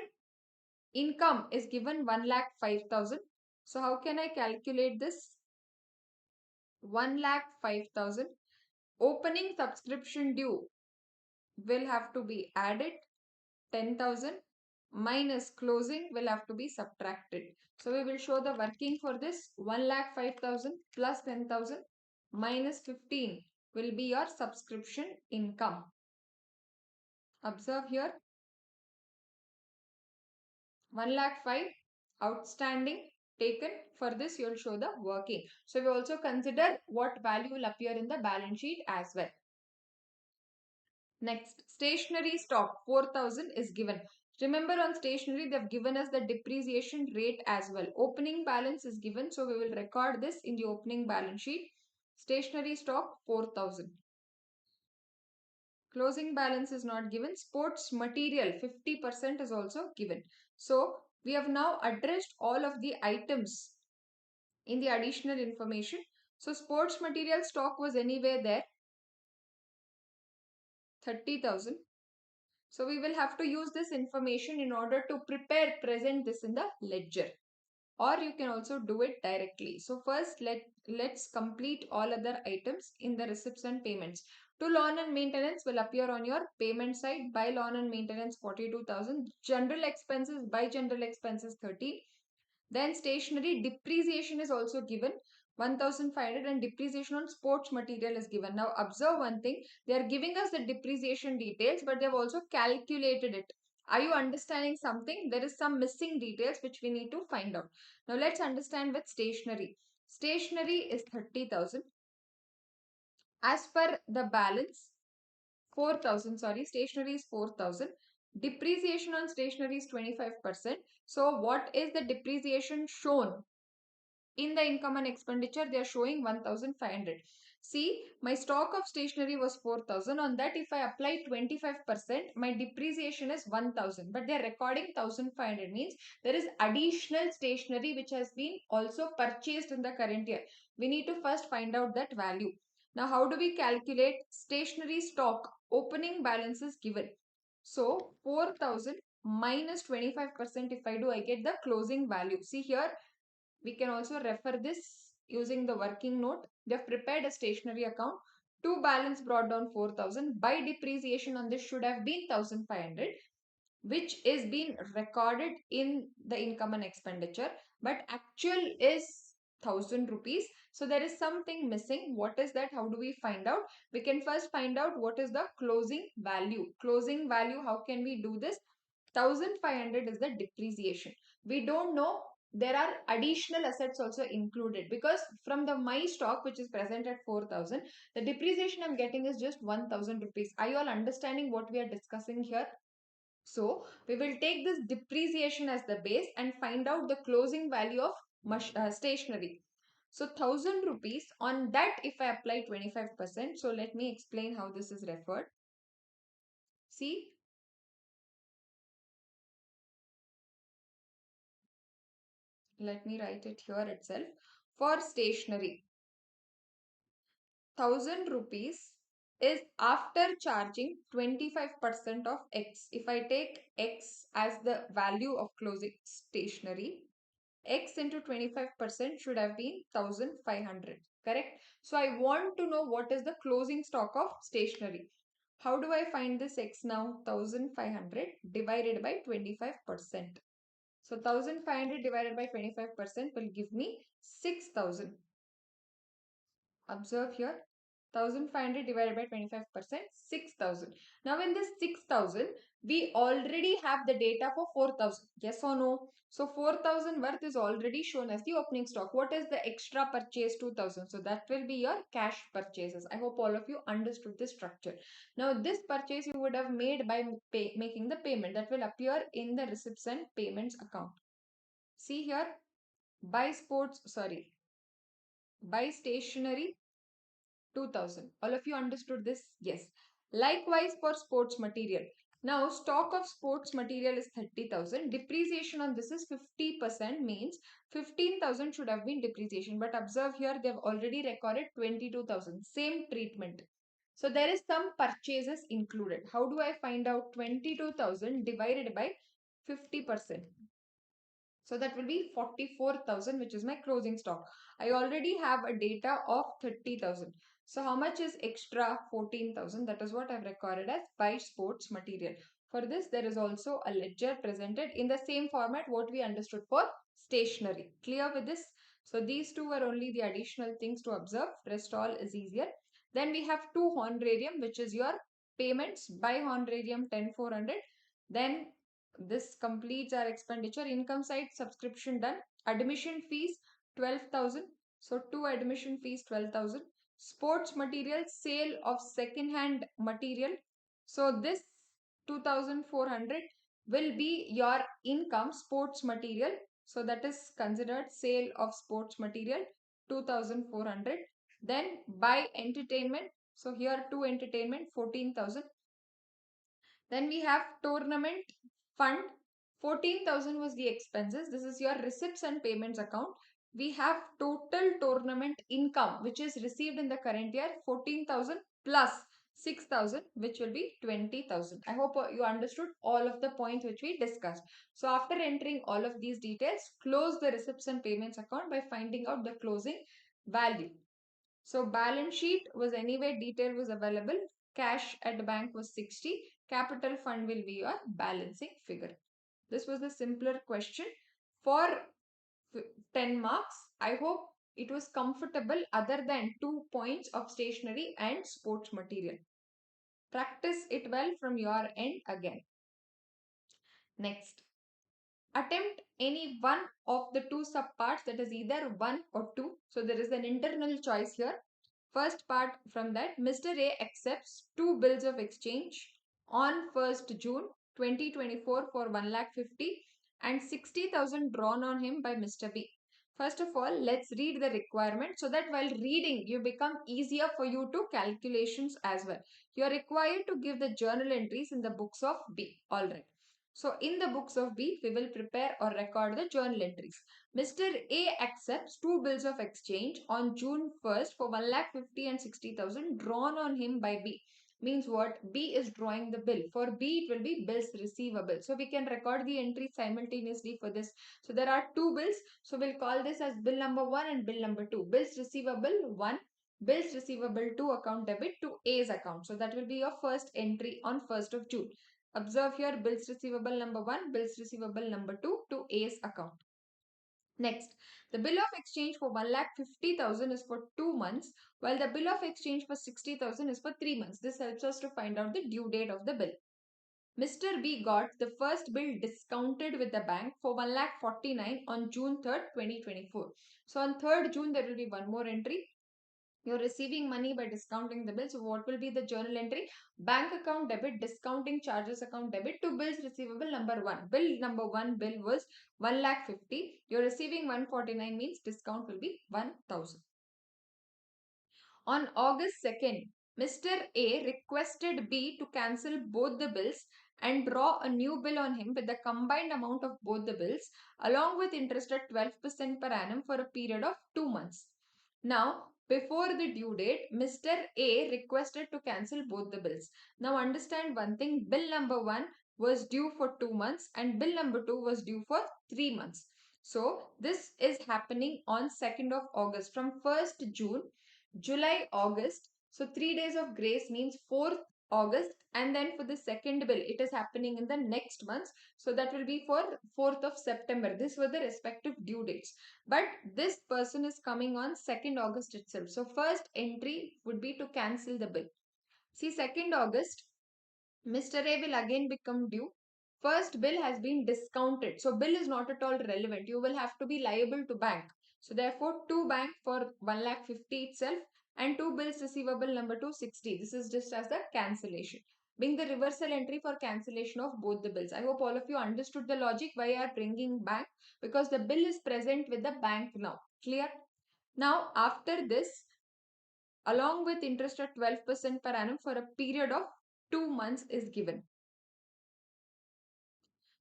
income is given 1,05,000. So how can I calculate this? 1,05,000. Opening subscription due will have to be added 10,000 minus closing will have to be subtracted. So we will show the working for this. 1,05,000 plus 10,000 minus 15 will be your subscription income. Observe here. 1,05,000 outstanding taken. For this you will show the working. So we also consider what value will appear in the balance sheet as well. Next, stationery stock 4,000 is given. Remember, on stationery they have given us the depreciation rate as well. Opening balance is given, so we will record this in the opening balance sheet. Stationery stock 4,000. Closing balance is not given. Sports material 50% is also given. So we have now addressed all of the items in the additional information. So sports material stock was anywhere there, 30,000. So we will have to use this information in order to present this in the ledger, or you can also do it directly. So first let's complete all other items in the receipts and payments. To lawn and maintenance will appear on your payment side. By lawn and maintenance 42,000. General expenses, by general expenses 13. Then stationery depreciation is also given 1,500, and depreciation on sports material is given. Now observe one thing, they are giving us the depreciation details, but they have also calculated it. Are you understanding something? There is some missing details which we need to find out. Now let's understand with stationery. Stationery is 30,000. As per the balance, 4,000, sorry, stationery is 4,000. Depreciation on stationery is 25%. So what is the depreciation shown? In the income and expenditure, they are showing 1,500. See, my stock of stationery was 4,000. On that, if I apply 25%, my depreciation is 1,000. But they are recording 1,500, means there is additional stationery which has been also purchased in the current year. We need to first find out that value. Now, how do we calculate stationery stock? Opening balance is given. So, 4,000 minus 25%, if I do, I get the closing value. See here, we can also refer this using the working note. They have prepared a stationery account. To balance brought down 4,000. By depreciation on this should have been 1,500, which is being recorded in the income and expenditure. But actual is 1,000 rupees. So there is something missing. What is that? How do we find out? We can first find out what is the closing value. Closing value, how can we do this? 1,500 is the depreciation. We don't know, there are additional assets also included, because from the my stock which is present at 4,000, the depreciation I'm getting is just 1,000 rupees. Are you all understanding what we are discussing here? So we will take this depreciation as the base and find out the closing value of stationery. So 1,000 rupees, on that if I apply 25%, so let me explain how this is referred. See, let me write it here itself. For stationery, 1,000 rupees is after charging 25% of X. If I take X as the value of closing stationery, X into 25% should have been 1,500. Correct? So I want to know what is the closing stock of stationery. How do I find this X now? 1,500 divided by 25%. So 1,500 divided by 25% will give me 6,000. Observe here, 1,500 divided by 25%, 6,000. Now in this 6,000, we already have the data for 4,000. Yes or no? So 4,000 worth is already shown as the opening stock. What is the extra purchase? 2,000. So that will be your cash purchases. I hope all of you understood this structure. Now this purchase you would have made by making the payment. That will appear in the receipts and payments account. See here, buy stationery 2,000. All of you understood this? Yes. Likewise for sports material. Now stock of sports material is 30,000. Depreciation on this is 50%, means 15,000 should have been depreciation. But observe here, they have already recorded 22,000. Same treatment. So there is some purchases included. How do I find out 22,000 divided by 50%? So that will be 44,000, which is my closing stock. I already have a data of 30,000. So how much is extra? 14,000. That is what I've recorded as by sports material. For this, there is also a ledger presented in the same format what we understood for stationery. Clear with this? So these two were only the additional things to observe. Rest all is easier. Then we have two honorarium, which is your payments. By honorarium 10,400. Then this completes our expenditure. Income side subscription done. Admission fees 12,000. So two admission fees 12,000. Sports material, sale of second hand material. So this 2,400 will be your income, sports material. So that is considered sale of sports material, 2,400. Then buy entertainment. So here two entertainment 14,000. Then we have tournament fund. 14,000 was the expenses. This is your receipts and payments account. We have total tournament income which is received in the current year 14,000 plus 6,000 which will be 20,000. I hope you understood all of the points which we discussed. So after entering all of these details, close the receipts and payments account by finding out the closing value. So balance sheet was anyway detail was available. Cash at the bank was 60. Capital fund will be your balancing figure. This was the simpler question for 10 marks. I hope it was comfortable other than 2 points of stationery and sports material. Practice it well from your end again. Next, attempt any one of the two subparts, that is either 1 or 2. So there is an internal choice here. First part from that, Mr. A accepts two bills of exchange on 1st June 2024 for 1,50,000 and 60,000 drawn on him by Mr. B. First of all, let's read the requirement so that while reading, you become easier for you to calculations as well. You are required to give the journal entries in the books of B. All right. So in the books of B, we will prepare or record the journal entries. Mr. A accepts two bills of exchange on June 1st for 1,50,000 and 60,000 drawn on him by B. Means what? B is drawing the bill. For B, it will be bills receivable. So we can record the entries simultaneously for this. So there are two bills. So we'll call this as bill number 1 and bill number 2. Bills receivable 1, bills receivable 2 account debit to A's account. So that will be your first entry on 1st of June. Observe here bills receivable number 1, bills receivable number 2 to A's account. Next, the bill of exchange for 1,50,000 is for 2 months, while the bill of exchange for 60,000 is for 3 months. This helps us to find out the due date of the bill. Mr. B got the first bill discounted with the bank for 1,49,000 on June 3rd, 2024. So on 3rd June, there will be one more entry. You're receiving money by discounting the bill. So what will be the journal entry? Bank account debit, discounting charges account debit to bills receivable number 1. Bill number 1 bill was 1,50,000. You're receiving 149 means discount will be 1,000. On August 2nd, Mr. A requested B to cancel both the bills and draw a new bill on him with the combined amount of both the bills along with interest at 12% per annum for a period of 2 months. Now, before the due date, Mr. A requested to cancel both the bills. Now, understand one thing, bill number 1 was due for 2 months and bill number 2 was due for 3 months. So, this is happening on 2nd of August. From 1st June, July, August. So 3 days of grace means 4th August, and then for the second bill, it is happening in the next month. So that will be for 4th of September. These were the respective due dates. But this person is coming on 2nd August itself. So first entry would be to cancel the bill. See, 2nd August, Mr. A will again become due. First bill has been discounted. So bill is not at all relevant. You will have to be liable to bank. So therefore, two bank for 1,50,000 itself and two bills receivable number 260. This is just as the cancellation. Being the reversal entry for cancellation of both the bills. I hope all of you understood the logic why I are bringing bank, because the bill is present with the bank now. Clear? Now, after this, along with interest at 12% per annum for a period of 2 months is given.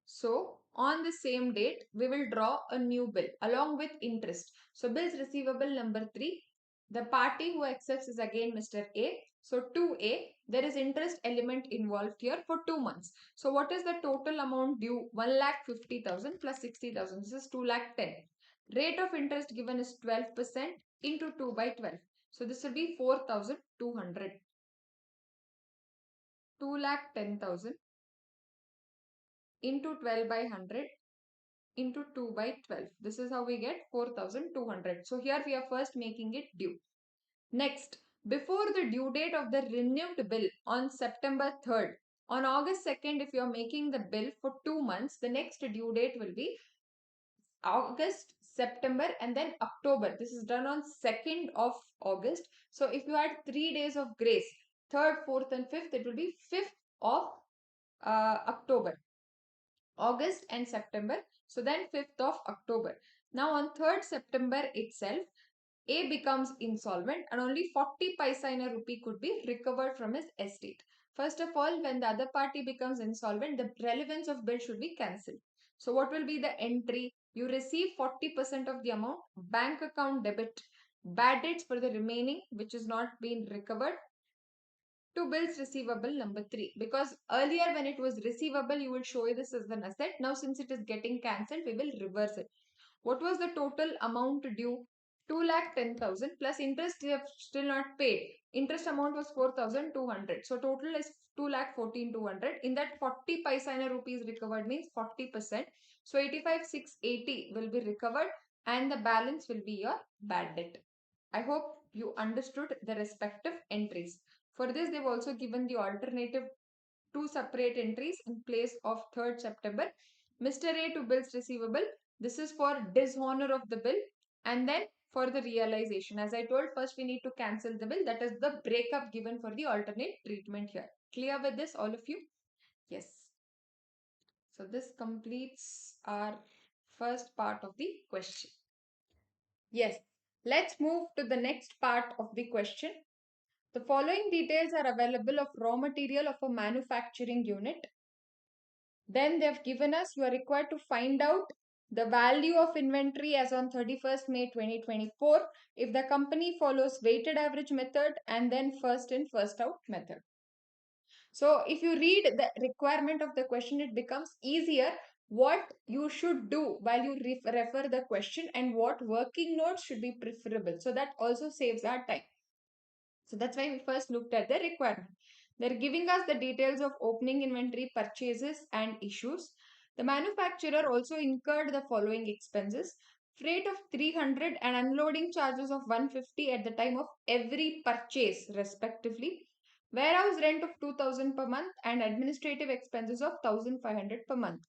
So on the same date, we will draw a new bill along with interest. So bills receivable number 3, the party who accepts is again Mr. A. So 2A, there is interest element involved here for 2 months. So what is the total amount due? 1,50,000 plus 60,000. This is 2,10,000. Rate of interest given is 12% into 2 by 12. So this will be 4,200. 2,10,000 into 12 by 100 into 2 by 12. This is how we get 4,200. So here we are first making it due. Next, before the due date of the renewed bill on September 3rd, on August 2nd, if you are making the bill for 2 months, the next due date will be August, September, and then October. This is done on 2nd of August. So if you add 3 days of grace, 3rd, 4th, and 5th, it will be 5th of October. August and September. So then 5th of October. Now on 3rd September itself, A becomes insolvent and only 40 paisa in a rupee could be recovered from his estate. First of all, when the other party becomes insolvent, the relevance of bill should be cancelled. So what will be the entry? You receive 40% of the amount, bank account debit, bad debts for the remaining which is not being recovered, to bills receivable number 3. Because earlier when it was receivable, you will show this as an asset. Now since it is getting cancelled, we will reverse it. What was the total amount due? 2,10,000 plus interest they have still not paid. Interest amount was 4,200. So total is 2,14,200. In that 40 paisa rupees recovered means 40%. So 85,680 will be recovered and the balance will be your bad debt. I hope you understood the respective entries. For this, they've also given the alternative two separate entries in place of 3rd September. Mr. A to bills receivable. This is for dishonor of the bill and then for the realization. As I told, first we need to cancel the bill. That is the breakup given for the alternate treatment here. Clear with this, all of you? Yes. So this completes our first part of the question. Yes. Let's move to the next part of the question. The following details are available of raw material of a manufacturing unit. Then they've given us, you are required to find out the value of inventory as on 31st May 2024 if the company follows weighted average method and then first in first out method. So if you read the requirement of the question, it becomes easier what you should do while you refer the question and what working notes should be preferable. So that also saves our time. So that's why we first looked at the requirement. They're giving us the details of opening inventory purchases and issues. The manufacturer also incurred the following expenses: freight of 300 and unloading charges of 150 at the time of every purchase respectively, warehouse rent of 2000 per month and administrative expenses of 1500 per month.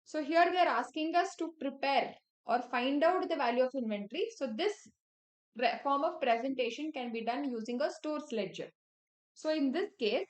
So here they are asking us to prepare or find out the value of inventory. So this form of presentation can be done using a stores ledger. So in this case,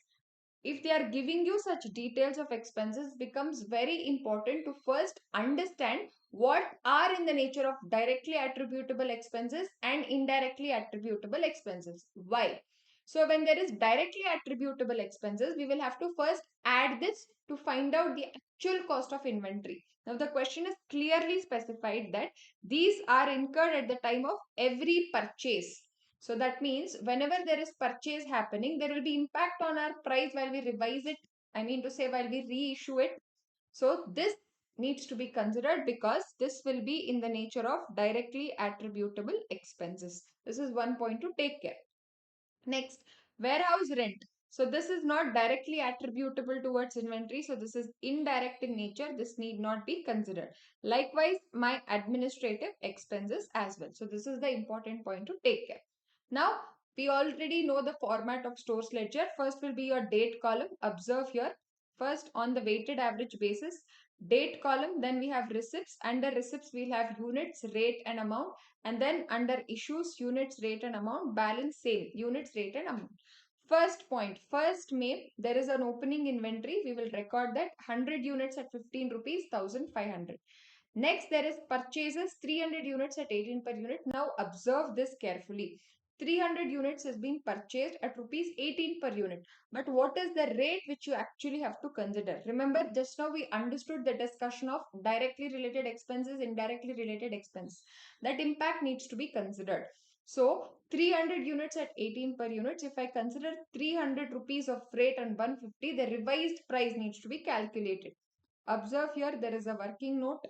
if they are giving you such details of expenses, becomes very important to first understand what are in the nature of directly attributable expenses and indirectly attributable expenses. Why? So when there is directly attributable expenses, we will have to first add this to find out the actual cost of inventory. Now the question is clearly specified that these are incurred at the time of every purchase. So that means whenever there is purchase happening, there will be impact on our price while we revise it. I mean to say while we reissue it. So this needs to be considered because this will be in the nature of directly attributable expenses. This is one point to take care. Next, warehouse rent. So this is not directly attributable towards inventory. So this is indirect in nature. This need not be considered. Likewise, my administrative expenses as well. So this is the important point to take care. Now, we already know the format of stores ledger. First will be your date column. Observe here. First on the weighted average basis, date column. Then we have receipts. Under receipts, we'll have units, rate and amount. And then under issues, units, rate and amount, balance sale, units, rate and amount. First point, 1st May, there is an opening inventory. We will record that 100 units at 15 rupees, 1500. Next, there is purchases 300 units at 18 per unit. Now observe this carefully. 300 units has been purchased at rupees 18 per unit. But what is the rate which you actually have to consider? Remember, just now we understood the discussion of directly related expenses, indirectly related expense. That impact needs to be considered. So 300 units at 18 per units. If I consider 300 rupees of freight and 150, the revised price needs to be calculated. Observe here, there is a working note.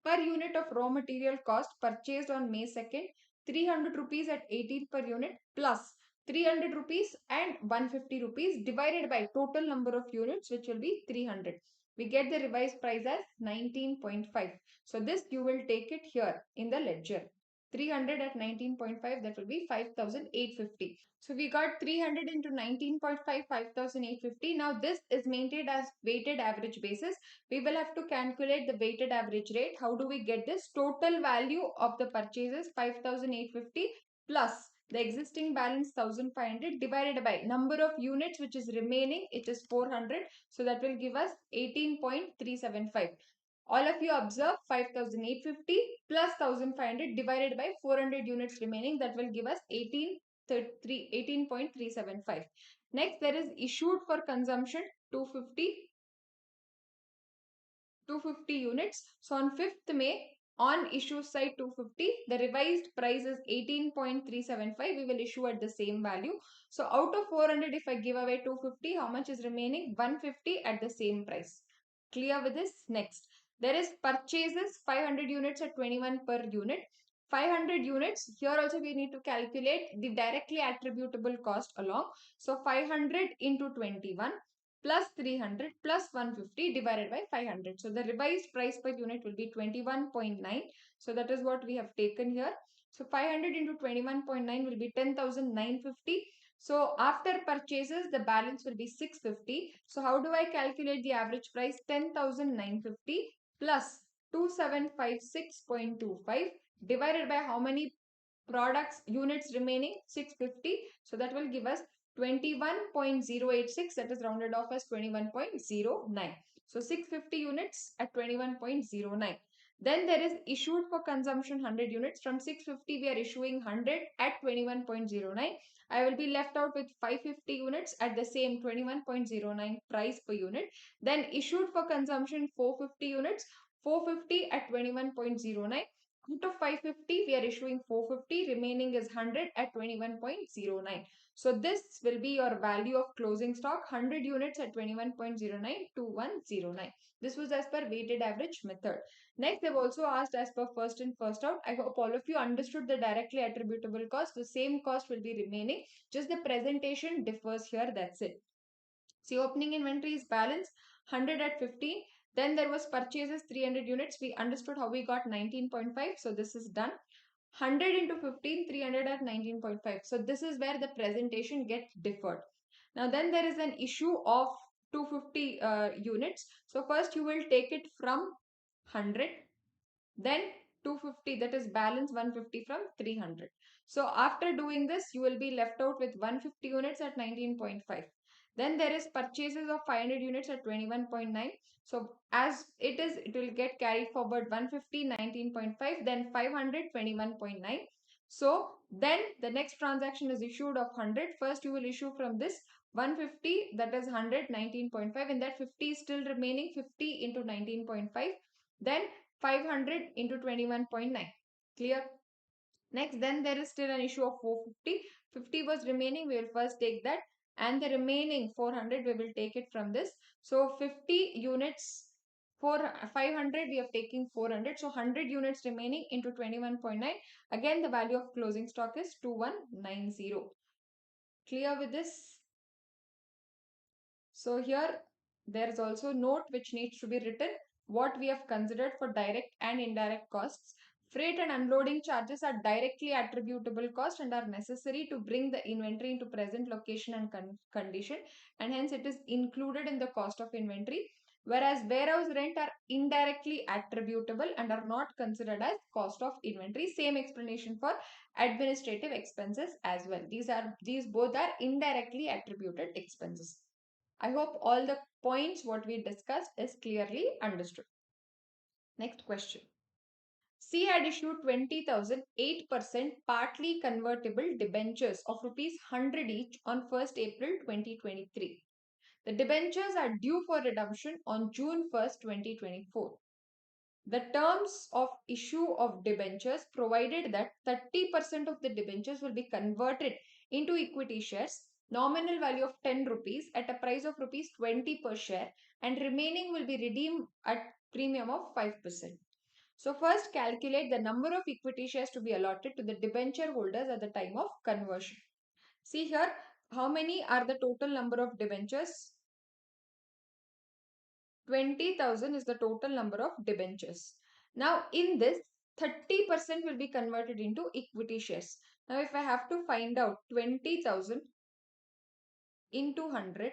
Per unit of raw material cost purchased on May 2nd, 300 rupees at 18 per unit plus 300 rupees and 150 rupees divided by total number of units, which will be 300. We get the revised price as 19.5. So this you will take it here in the ledger. 300 at 19.5, that will be 5,850. So we got 300 into 19.5, 5,850. Now this is maintained as weighted average basis. We will have to calculate the weighted average rate. How do we get this? Total value of the purchases 5,850 plus the existing balance 1,500 divided by number of units which is remaining, it is 400. So that will give us 18.375. All of you observe 5,850 plus 1,500 divided by 400 units remaining. That will give us 18.375. Next, there is issued for consumption 250 250 units. So on 5th May, on issue side 250, the revised price is 18.375. We will issue at the same value. So out of 400, if I give away 250, how much is remaining? 150 at the same price. Clear with this? Next, there is purchases 500 units at 21 per unit. 500 units, here also we need to calculate the directly attributable cost along. So 500 into 21 plus 300 plus 150 divided by 500. So the revised price per unit will be 21.9. So that is what we have taken here. So 500 into 21.9 will be 10,950. So after purchases, the balance will be 650. So how do I calculate the average price? 10,950 plus 2756.25 divided by how many products units remaining? 650. So that will give us 21.086, that is rounded off as 21.09. So 650 units at 21.09. Then there is issued for consumption 100 units. From 650 we are issuing 100 at 21.09. I will be left out with 550 units at the same 21.09 price per unit. Then issued for consumption 450 units, 450 at 21.09. Out of 550, we are issuing 450, remaining is 100 at 21.09. So this will be your value of closing stock, 100 units at 21.09, 2109. This was as per weighted average method. Next, they've also asked as per first in, first out. I hope all of you understood the directly attributable cost. The same cost will be remaining, just the presentation differs here, that's it. See, opening inventory is balance 100 at 15. Then there was purchases 300 units. We understood how we got 19.5. So this is done. 100 into 15, 300 at 19.5. So this is where the presentation gets deferred. Now then there is an issue of 250 units. So first you will take it from 100. Then 250, that is balance 150 from 300. So after doing this, you will be left out with 150 units at 19.5. Then there is purchases of 500 units at 21.9. So as it is, it will get carried forward 150, 19.5, then 500, 21.9. So then the next transaction is issued of 100. First you will issue from this 150, that is 100, 19.5. In that 50 is still remaining, 50 into 19.5. Then 500 into 21.9. Clear? Next, then there is still an issue of 450. 50 was remaining. We will first take that. And the remaining 400, we will take it from this. So 50 units for 500, we are taking 400. So 100 units remaining into 21.9. Again, the value of closing stock is 2190. Clear with this? So here there is also a note which needs to be written, what we have considered for direct and indirect costs. Freight and unloading charges are directly attributable cost and are necessary to bring the inventory into present location and condition, and hence it is included in the cost of inventory. Whereas warehouse rent are indirectly attributable and are not considered as cost of inventory. Same explanation for administrative expenses as well. These both are indirectly attributed expenses. I hope all the points what we discussed is clearly understood. Next question. C had issued 20,000 8% partly convertible debentures of rupees 100 each on 1st April 2023. The debentures are due for redemption on June 1st, 2024. The terms of issue of debentures provided that 30% of the debentures will be converted into equity shares, nominal value of 10 rupees at a price of rupees 20 per share, and remaining will be redeemed at premium of 5%. So first calculate the number of equity shares to be allotted to the debenture holders at the time of conversion. See here, how many are the total number of debentures? 20,000 is the total number of debentures. Now, in this, 30% will be converted into equity shares. Now, if I have to find out 20,000 into 100,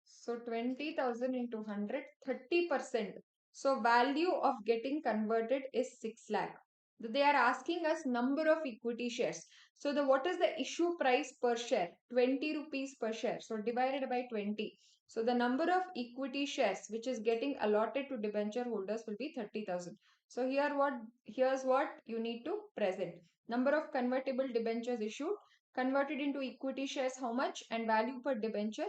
so 20,000 into 100, 30%. So, value of getting converted is 6 lakh. They are asking us number of equity shares. So the what is the issue price per share? 20 rupees per share. So divided by 20. So the number of equity shares which is getting allotted to debenture holders will be 30,000. So here's what you need to present. Number of convertible debentures issued. Converted into equity shares, how much? And value per debenture,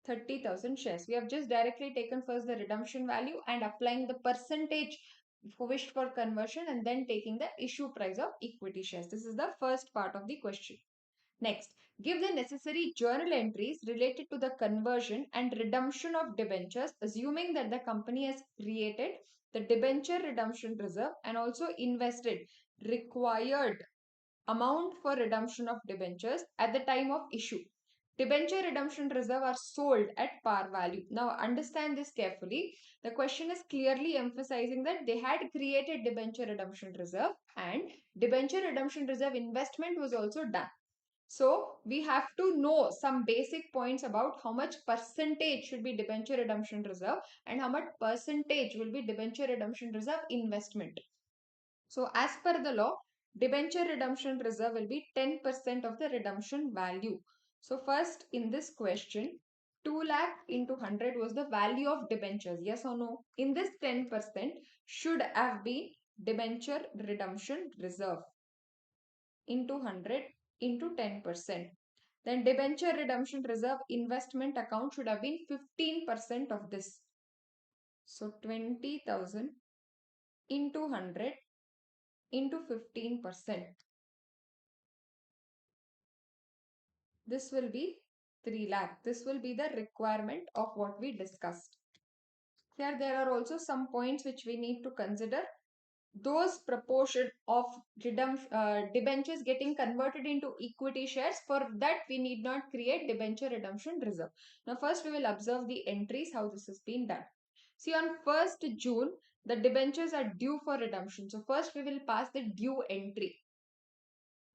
30,000 shares. We have just directly taken first the redemption value and applying the percentage wished for conversion and then taking the issue price of equity shares. This is the first part of the question. Next, give the necessary journal entries related to the conversion and redemption of debentures, assuming that the company has created the debenture redemption reserve and also invested required amount for redemption of debentures at the time of issue. Debenture redemption reserve are sold at par value. Now understand this carefully. The question is clearly emphasizing that they had created debenture redemption reserve and debenture redemption reserve investment was also done. So we have to know some basic points about how much percentage should be debenture redemption reserve and how much percentage will be debenture redemption reserve investment. So as per the law, debenture redemption reserve will be 10% of the redemption value. So first in this question, 2 lakh into 100 was the value of debentures. Yes or no? In this 10% should have been debenture redemption reserve into 100 into 10%. Then debenture redemption reserve investment account should have been 15% of this. So 20,000 into 100 into 15%. This will be 3 lakh. This will be the requirement of what we discussed. Here there are also some points which we need to consider. Those proportion of debentures getting converted into equity shares, for that we need not create debenture redemption reserve. Now first we will observe the entries, how this has been done. See, on 1st June, the debentures are due for redemption. So first we will pass the due entry.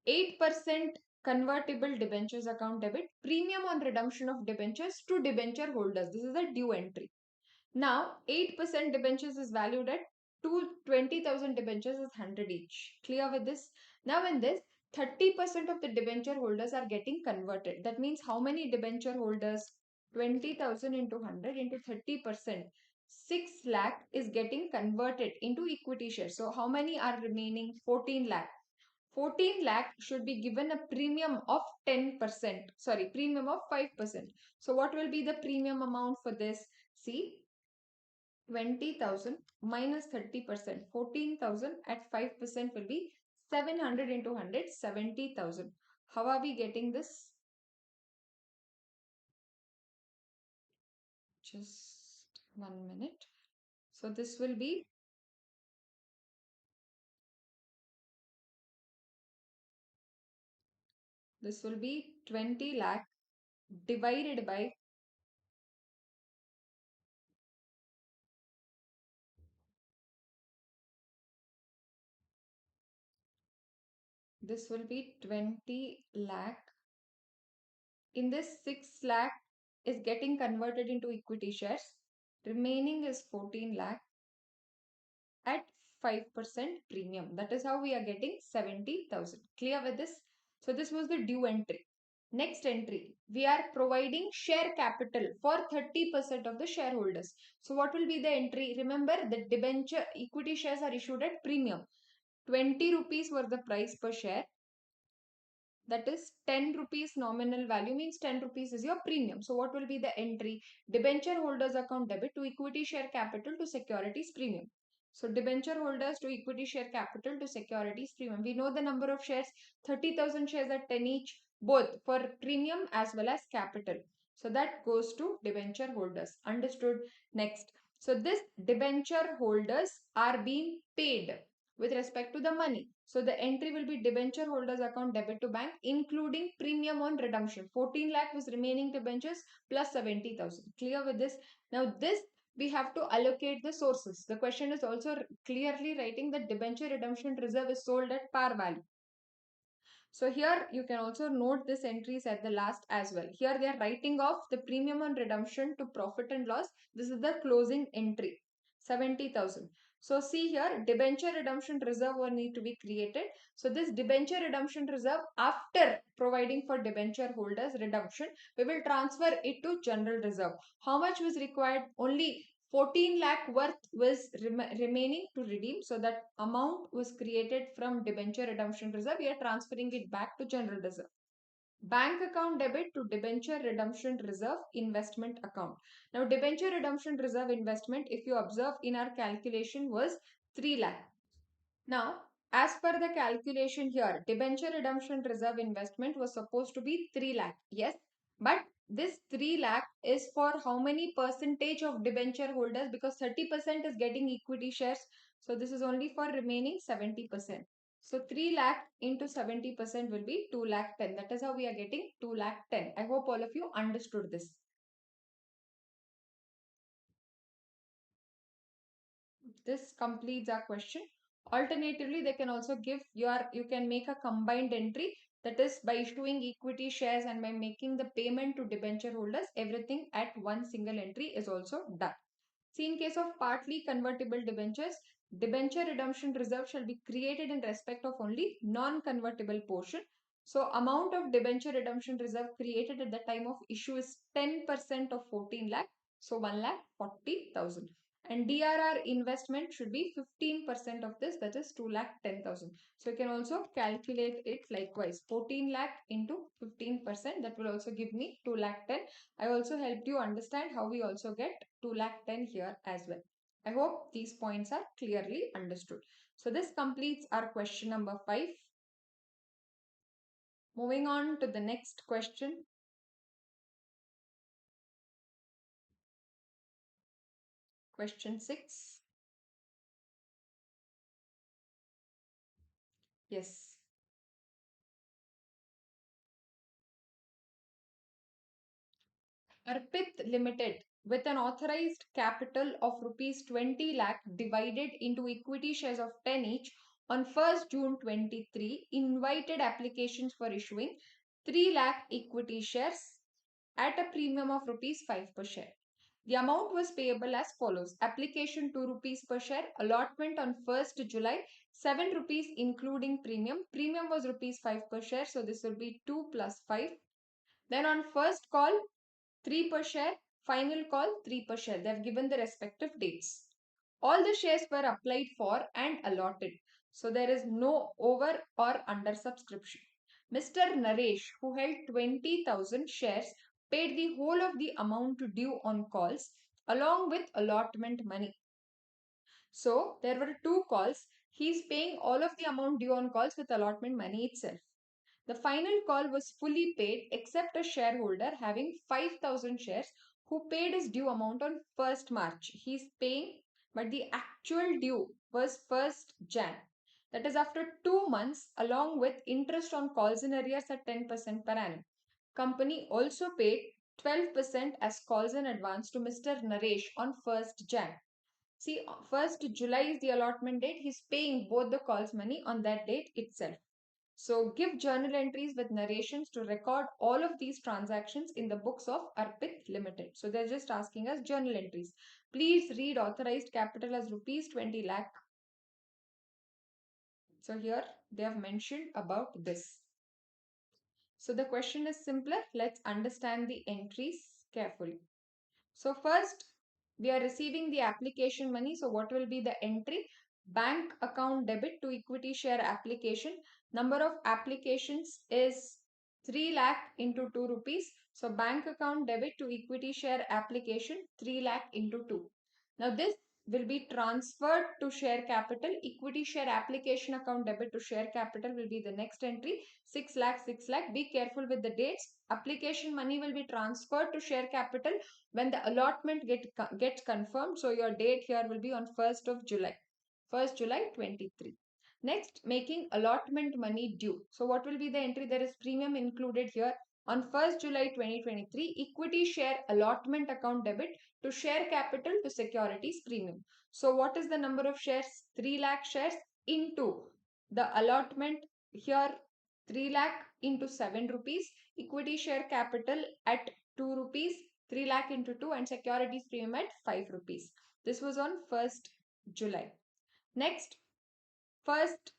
8% convertible debentures account debit, premium on redemption of debentures to debenture holders. This is the due entry. Now, 8% debentures is valued at 20,000 debentures is 100 each. Clear with this? Now, in this, 30% of the debenture holders are getting converted. That means how many debenture holders? 20,000 into 100 into 30%. 6 lakh is getting converted into equity shares. So, how many are remaining? 14 lakh. 14 lakh should be given a premium of 10%. Sorry, premium of 5%. So, what will be the premium amount for this? See, 20,000 minus 30%, 14,000 at 5% will be 700 into 100, 70,000. How are we getting this? Just 1 minute. So this will be 20 lakh divided by this will be 20 lakh. In this 6 lakh is getting converted into equity shares. Remaining is 14 lakh at 5% premium. That is how we are getting 70,000. Clear with this? So this was the due entry. Next entry, we are providing share capital for 30% of the shareholders. So what will be the entry? Remember, the debenture equity shares are issued at premium. 20 rupees were the price per share. That is 10 rupees nominal value, means 10 rupees is your premium. So what will be the entry? Debenture holders account debit to equity share capital to securities premium. So debenture holders to equity share capital to securities premium. We know the number of shares, 30,000 shares at 10 each, both for premium as well as capital. So that goes to debenture holders. Understood? Next. So this debenture holders are being paid with respect to the money. So the entry will be debenture holders account debit to bank, including premium on redemption. 14 lakh was remaining debentures plus 70,000. Clear with this? Now this we have to allocate the sources. The question is also clearly writing that debenture redemption reserve is sold at par value. So here you can also note this entries at the last as well. Here they are writing off the premium on redemption to profit and loss. This is the closing entry, 70,000. So see here, debenture redemption reserve will need to be created. So this debenture redemption reserve, after providing for debenture holders redemption, we will transfer it to general reserve. How much was required? Only 14 lakh worth was remaining to redeem. So that amount was created from debenture redemption reserve. We are transferring it back to general reserve. Bank account debit to debenture redemption reserve investment account. Now, debenture redemption reserve investment, if you observe in our calculation, was 3 lakh. Now, as per the calculation here, debenture redemption reserve investment was supposed to be 3 lakh. Yes, but this 3 lakh is for how many percentage of debenture holders? Because 30% is getting equity shares. So this is only for remaining 70%. So 3 lakh into 70% will be 2 lakh 10. That is how we are getting 2 lakh 10. I hope all of you understood this. This completes our question. Alternatively, they can also give you can make a combined entry, that is by issuing equity shares and by making the payment to debenture holders, everything at one single entry is also done. See, in case of partly convertible debentures, debenture redemption reserve shall be created in respect of only non-convertible portion. So, amount of debenture redemption reserve created at the time of issue is 10% of 14 lakh. So, 1 lakh 40,000. And DRR investment should be 15% of this, that is 2 lakh 10,000. So, you can also calculate it likewise. 14 lakh into 15%, that will also give me 2 lakh 10. I also helped you understand how we also get 2 lakh 10 here as well. I hope these points are clearly understood. So this completes our question number 5. Moving on to the next question. Question 6. Yes. Arpit Limited, with an authorized capital of rupees 20 lakh divided into equity shares of 10 each on 1st June 23, invited applications for issuing 3 lakh equity shares at a premium of rupees 5 per share. The amount was payable as follows. Application 2 rupees per share. Allotment on 1st July 7 rupees including premium. Premium was rupees 5 per share. So this will be 2 plus 5. Then on first call 3 per share. Final call 3 per share. They have given the respective dates. All the shares were applied for and allotted. So there is no over or under subscription. Mr. Naresh, who held 20,000 shares, paid the whole of the amount due on calls along with allotment money. So there were 2 calls. He is paying all of the amount due on calls with allotment money itself. The final call was fully paid except a shareholder having 5,000 shares who paid his due amount on 1st March. He is paying, but the actual due was 1st Jan. That is after 2 months along with interest on calls in arrears at 10% per annum. Company also paid 12% as calls in advance to Mr. Naresh on 1st Jan. See, 1st July is the allotment date. He's paying both the calls money on that date itself. So give journal entries with narrations to record all of these transactions in the books of Arpit Limited. So they're just asking us journal entries. Please read authorized capital as rupees 20 lakh. So here they have mentioned about this. So the question is simpler. Let's understand the entries carefully. So first, we are receiving the application money. So what will be the entry? Bank account debit to equity share application. Number of applications is 3 lakh into 2 rupees. So bank account debit to equity share application 3 lakh into 2. Now this will be transferred to share capital. Equity share application account debit to share capital will be the next entry. 6 lakh, 6 lakh. Be careful with the dates. Application money will be transferred to share capital when the allotment gets confirmed. So your date here will be on 1st of July. 1st July 23. Next, making allotment money due. So what will be the entry? There is premium included here. On 1st July 2023, equity share allotment account debit to share capital to securities premium. So what is the number of shares? 3 lakh shares into the allotment here 3 lakh into 7 rupees. Equity share capital at 2 rupees. 3 lakh into 2 and securities premium at 5 rupees. This was on 1st July. Next, 1st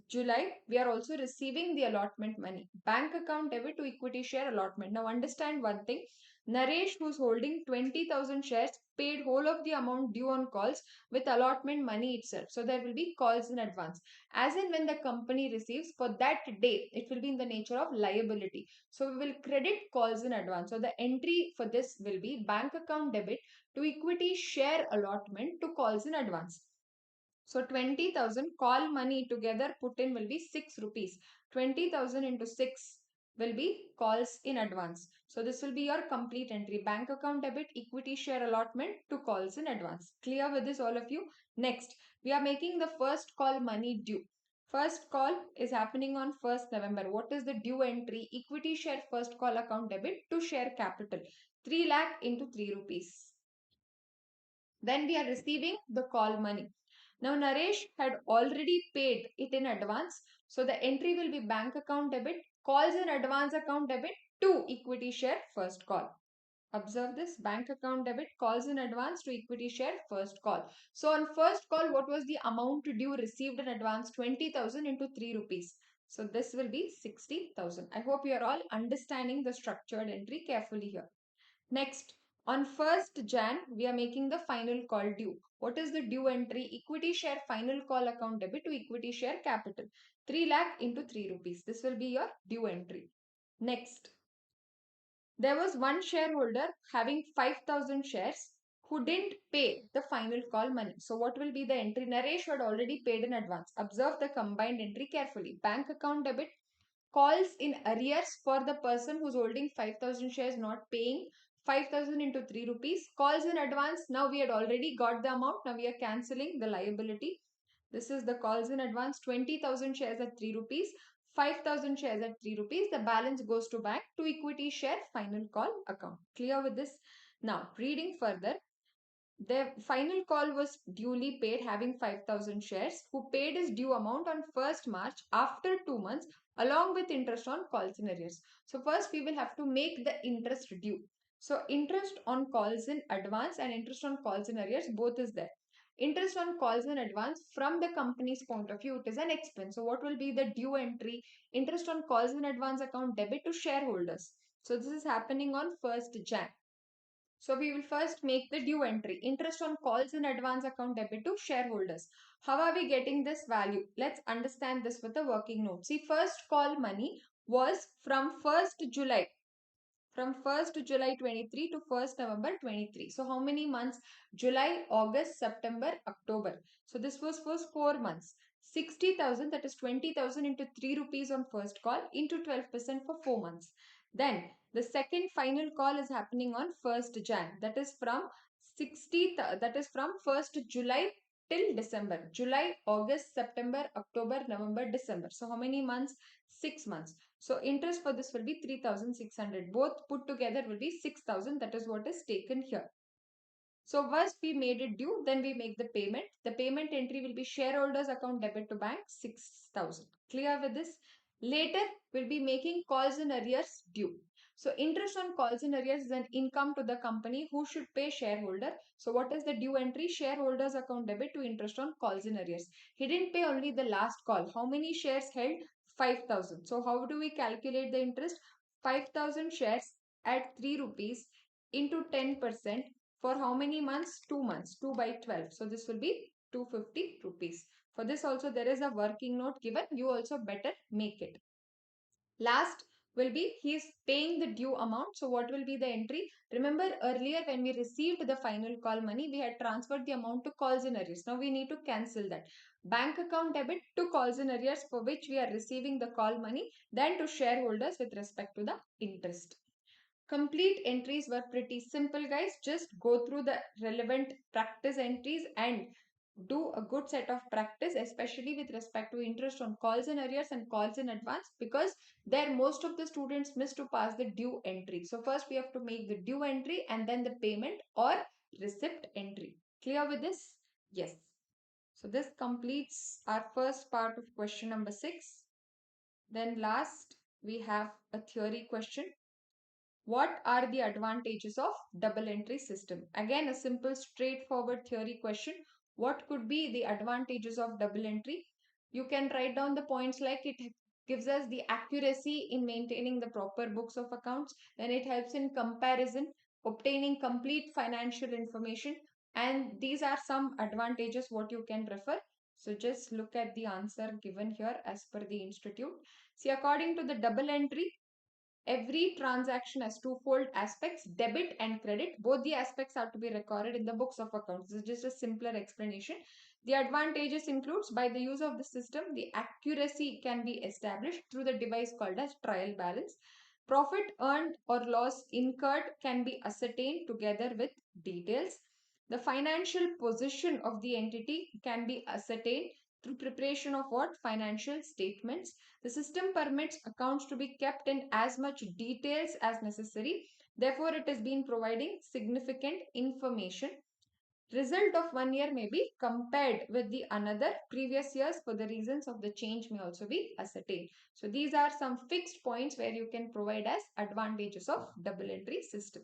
July, we are also receiving the allotment money. Bank account debit to equity share allotment. Now understand one thing. Naresh, who's holding 20,000 shares, paid whole of the amount due on calls with allotment money itself. So there will be calls in advance. As in when the company receives for that day, it will be in the nature of liability. So we will credit calls in advance. So the entry for this will be bank account debit to equity share allotment to calls in advance. So 20,000 call money together put in will be 6 rupees. 20,000 into 6 will be calls in advance. So this will be your complete entry. Bank account debit, equity share allotment to calls in advance. Clear with this all of you? Next, we are making the first call money due. First call is happening on 1st November. What is the due entry? Equity share first call account debit to share capital. 3 lakh into 3 rupees. Then we are receiving the call money. Now Naresh had already paid it in advance. So the entry will be bank account debit, calls in advance account debit to equity share first call. Observe this, bank account debit, calls in advance to equity share first call. So on first call, what was the amount due received in advance? 20,000 into 3 rupees. So this will be 60,000. I hope you are all understanding the structured entry carefully here. Next, on 1st Jan, we are making the final call due. What is the due entry? Equity share final call account debit to equity share capital. 3 lakh into 3 rupees. This will be your due entry. Next, there was one shareholder having 5,000 shares who didn't pay the final call money. So what will be the entry? Naresh had already paid in advance. Observe the combined entry carefully. Bank account debit, calls in arrears for the person who's holding 5,000 shares not paying 5,000 into 3 rupees. Calls in advance. Now we had already got the amount. Now we are cancelling the liability. This is the calls in advance. 20,000 shares at 3 rupees. 5,000 shares at 3 rupees. The balance goes to bank to equity share final call account. Clear with this? Now reading further. The final call was duly paid having 5,000 shares who paid his due amount on 1st March after 2 months along with interest on calls in arrears. So first we will have to make the interest due. So interest on calls in advance and interest on calls in arrears both is there. Interest on calls in advance from the company's point of view, it is an expense. So what will be the due entry? Interest on calls in advance account debit to shareholders. So this is happening on 1st Jan. So we will first make the due entry. Interest on calls in advance account debit to shareholders. How are we getting this value? Let's understand this with a working note. See, first call money was from 1st July. From 1st July 23 to 1st November 23. So how many months? July, August, September, October. So this was for 4 months. 60,000, that is 20,000 into 3 rupees on first call into 12% for 4 months. Then the second final call is happening on 1st Jan. That is from 1st July till December. July, August, September, October, November, December. So how many months? 6 months. So interest for this will be 3,600. Both put together will be 6,000. That is what is taken here. So once we made it due, then we make the payment. The payment entry will be shareholders account debit to bank 6,000. Clear with this? Later, we'll be making calls in arrears due. So interest on calls in arrears is an income to the company who should pay shareholder. So what is the due entry? Shareholders account debit to interest on calls in arrears. He didn't pay only the last call. How many shares held? 5,000. So how do we calculate the interest? 5,000 shares at 3 rupees into 10% for how many months? 2 months. 2 by 12. So this will be 250 rupees. For this also there is a working note given. You also better make it. Last will be he is paying the due amount. So what will be the entry? Remember earlier when we received the final call money, we had transferred the amount to calls in arrears. Now we need to cancel that. Bank account debit to calls in arrears for which we are receiving the call money, then to shareholders with respect to the interest. Complete entries were pretty simple, guys. Just go through the relevant practice entries and do a good set of practice, especially with respect to interest on calls in arrears and calls in advance, because there most of the students miss to pass the due entry. So first we have to make the due entry and then the payment or receipt entry. Clear with this? Yes. So this completes our first part of question number 6. Then last we have a theory question. What are the advantages of double entry system? Again, a simple straightforward theory question. What could be the advantages of double entry? You can write down the points like it gives us the accuracy in maintaining the proper books of accounts. Then it helps in comparison, obtaining complete financial information. And these are some advantages what you can refer. So just look at the answer given here as per the institute. See, according to the double entry, every transaction has twofold aspects, debit and credit. Both the aspects have to be recorded in the books of accounts. This is just a simpler explanation. The advantages includes by the use of the system, the accuracy can be established through the device called as trial balance. Profit earned or loss incurred can be ascertained together with details. The financial position of the entity can be ascertained through preparation of what? Financial statements. The system permits accounts to be kept in as much details as necessary. Therefore, it has been providing significant information. Result of 1 year may be compared with the another previous years for the reasons of the change may also be ascertained. So these are some fixed points where you can provide as advantages of double entry system.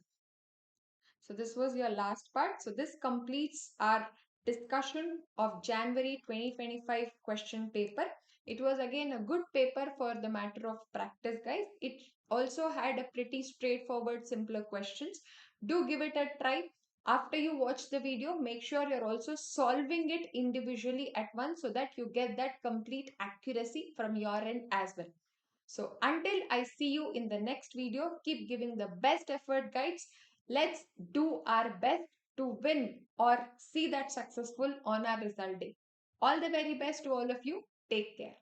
So this was your last part. So this completes our discussion of January 2025 question paper. It was again a good paper for the matter of practice, guys. It also had a pretty straightforward, simpler questions. Do give it a try. After you watch the video, make sure you're also solving it individually at once so that you get that complete accuracy from your end as well. So until I see you in the next video, keep giving the best effort, guides. Let's do our best to win or see that successful on our result day. All the very best to all of you. Take care.